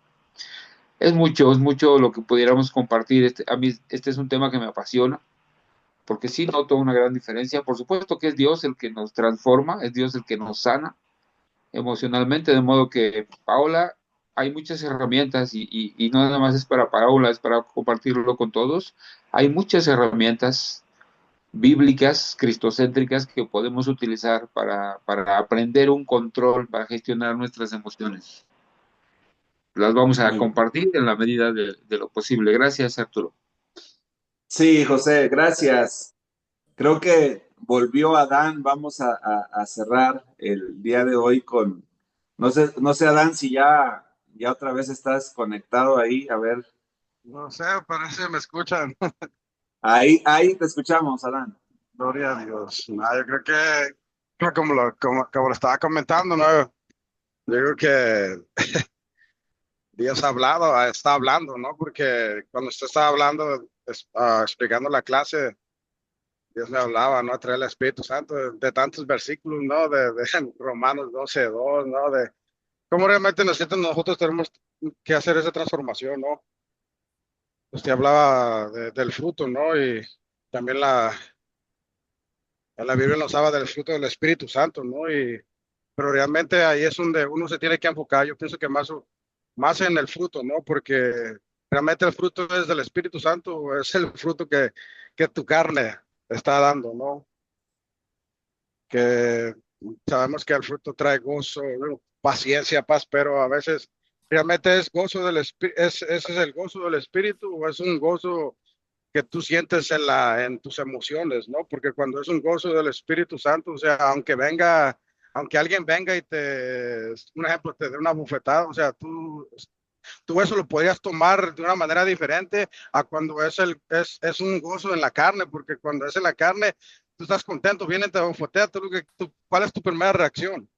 Es mucho lo que pudiéramos compartir. A mí este es un tema que me apasiona, porque sí noto una gran diferencia. Por supuesto que es Dios el que nos transforma, es Dios el que nos sana emocionalmente, de modo que Paula, hay muchas herramientas y no nada más es para Paula, es para compartirlo con todos. Hay muchas herramientas bíblicas, cristocéntricas que podemos utilizar para aprender un control, para gestionar nuestras emociones. Las vamos a Muy bien. compartir en la medida de lo posible. Gracias, Arturo. Sí, José, gracias. Creo que volvió Adán. Vamos a cerrar el día de hoy con, no sé, Adán, si ya otra vez estás conectado ahí. A ver, No sé, parece que me escuchan. ahí te escuchamos, Adán. Gloria a Dios. No, yo creo que como lo estaba comentando, ¿no? Yo creo que Dios ha hablado, está hablando, ¿no? Porque cuando usted estaba hablando, explicando la clase, Dios me hablaba, ¿no? A través del Espíritu Santo, de tantos versículos, ¿no? De Romanos 12:2, ¿no? De cómo realmente nosotros tenemos que hacer esa transformación, ¿no? Usted hablaba del fruto, ¿no? Y también en la Biblia nos habla del fruto del Espíritu Santo, ¿no? Pero realmente ahí es donde uno se tiene que enfocar. Yo pienso que más en el fruto, ¿no? Porque realmente el fruto es del Espíritu Santo, es el fruto que tu carne está dando, ¿no? Que sabemos que el fruto trae gozo, ¿no? Paciencia, paz, pero a veces realmente es gozo del Espíritu, ese es el gozo del Espíritu o es un gozo que tú sientes en tus emociones, ¿no? Porque cuando es un gozo del Espíritu Santo, o sea, aunque alguien venga y un ejemplo, te dé una bufetada, o sea, tú eso lo podrías tomar de una manera diferente a cuando es un gozo en la carne, porque cuando es en la carne, tú estás contento, viene, te bofetea, ¿cuál es tu primera reacción?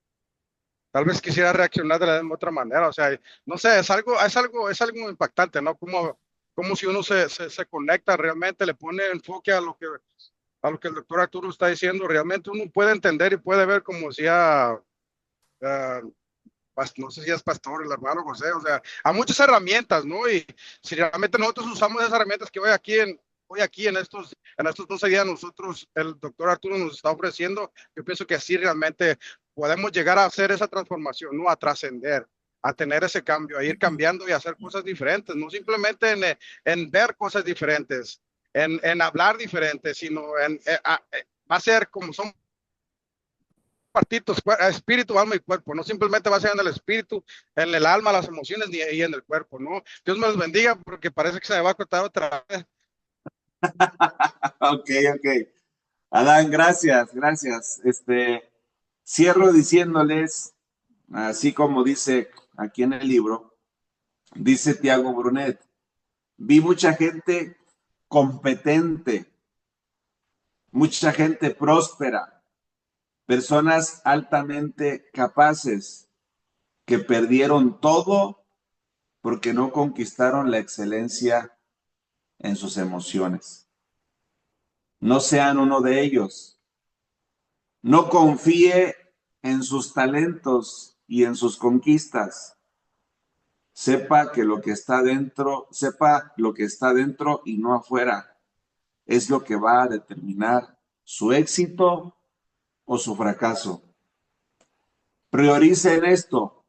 Tal vez quisiera reaccionar de la misma otra manera, o sea, no sé, es algo impactante, ¿no? Como si uno se conecta realmente, le pone enfoque a lo que el doctor Arturo está diciendo, realmente uno puede entender y puede ver como decía, no sé si es pastor, el hermano José, o sea, hay muchas herramientas, ¿no? Y si realmente nosotros usamos esas herramientas que hoy aquí en estos 12 días nosotros, el doctor Arturo nos está ofreciendo, yo pienso que así realmente podemos llegar a hacer esa transformación, ¿no? A trascender, a tener ese cambio, a ir cambiando y a hacer cosas diferentes, no simplemente en ver cosas diferentes, en hablar diferentes, sino va a ser como son partidos, espíritu, alma y cuerpo, no simplemente va a ser en el espíritu, en el alma, las emociones y en el cuerpo, ¿no? Dios me los bendiga porque parece que se me va a cortar otra vez. Ok, ok. Adán, gracias. Cierro diciéndoles, así como dice aquí en el libro, dice Tiago Brunet, vi mucha gente competente, mucha gente próspera, personas altamente capaces que perdieron todo porque no conquistaron la excelencia en sus emociones. No sean uno de ellos. No confíe en sus talentos y en sus conquistas. Sepa lo que está dentro y no afuera. Es lo que va a determinar su éxito o su fracaso. Priorice en esto.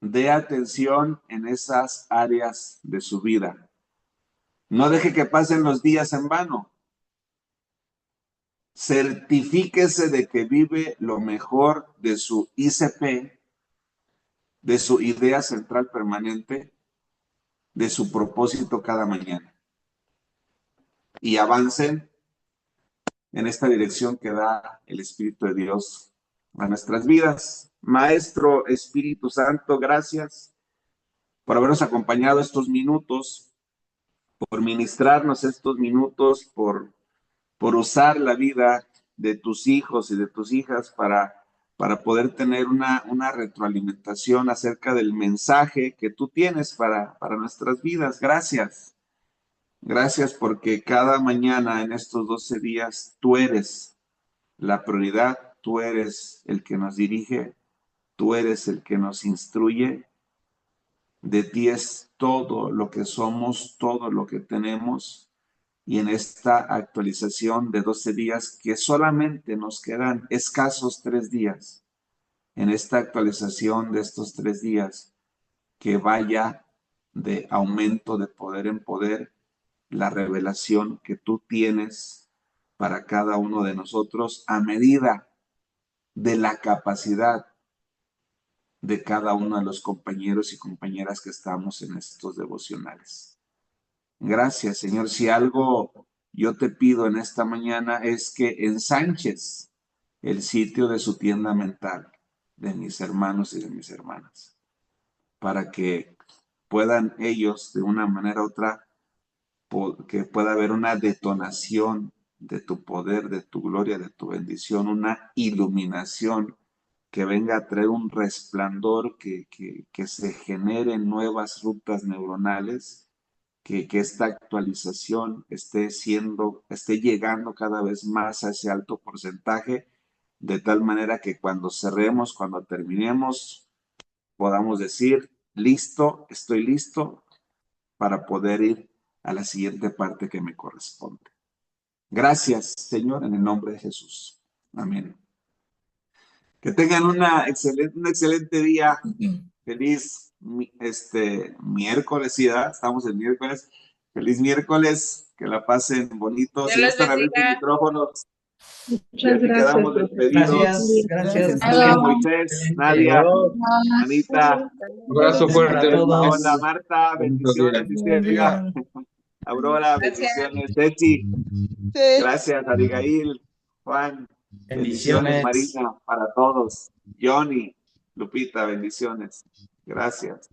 Dé atención en esas áreas de su vida. No deje que pasen los días en vano. Certifíquese de que vive lo mejor de su ICP, de su idea central permanente, de su propósito cada mañana. Y avancen en esta dirección que da el Espíritu de Dios a nuestras vidas. Maestro Espíritu Santo, gracias por habernos acompañado estos minutos, por ministrarnos estos minutos, por usar la vida de tus hijos y de tus hijas para poder tener una retroalimentación acerca del mensaje que tú tienes para nuestras vidas. Gracias. Gracias porque cada mañana en estos 12 días tú eres la prioridad, tú eres el que nos dirige, tú eres el que nos instruye. De ti es todo lo que somos, todo lo que tenemos. Y en esta actualización de 12 días, que solamente nos quedan escasos 3 días, en esta actualización de estos 3 días, que vaya de aumento de poder en poder, la revelación que tú tienes para cada uno de nosotros a medida de la capacidad de cada uno de los compañeros y compañeras que estamos en estos devocionales. Gracias, Señor. Si algo yo te pido en esta mañana es que ensanches el sitio de su tienda mental, de mis hermanos y de mis hermanas, para que puedan ellos, de una manera u otra, que pueda haber una detonación de tu poder, de tu gloria, de tu bendición, una iluminación que venga a traer un resplandor, que se generen nuevas rutas neuronales, que esta actualización esté llegando cada vez más a ese alto porcentaje, de tal manera que cuando cerremos, cuando terminemos, podamos decir, listo, estoy listo para poder ir a la siguiente parte que me corresponde. Gracias, Señor, en el nombre de Jesús. Amén. Que tengan un excelente día. Feliz miércoles, sí, ¿verdad? Estamos el miércoles. Feliz miércoles, que la pasen bonito. Si gustan abrir sus micrófonos, y aquí quedamos despedidos. Gracias. Moisés, Nadia, Anita. Un abrazo fuerte. Hola, Marta, bendiciones. Aurora, bendiciones. Ceci, gracias. Abigail, Juan, bendiciones. Marina, para todos. Johnny, Lupita, bendiciones. Gracias.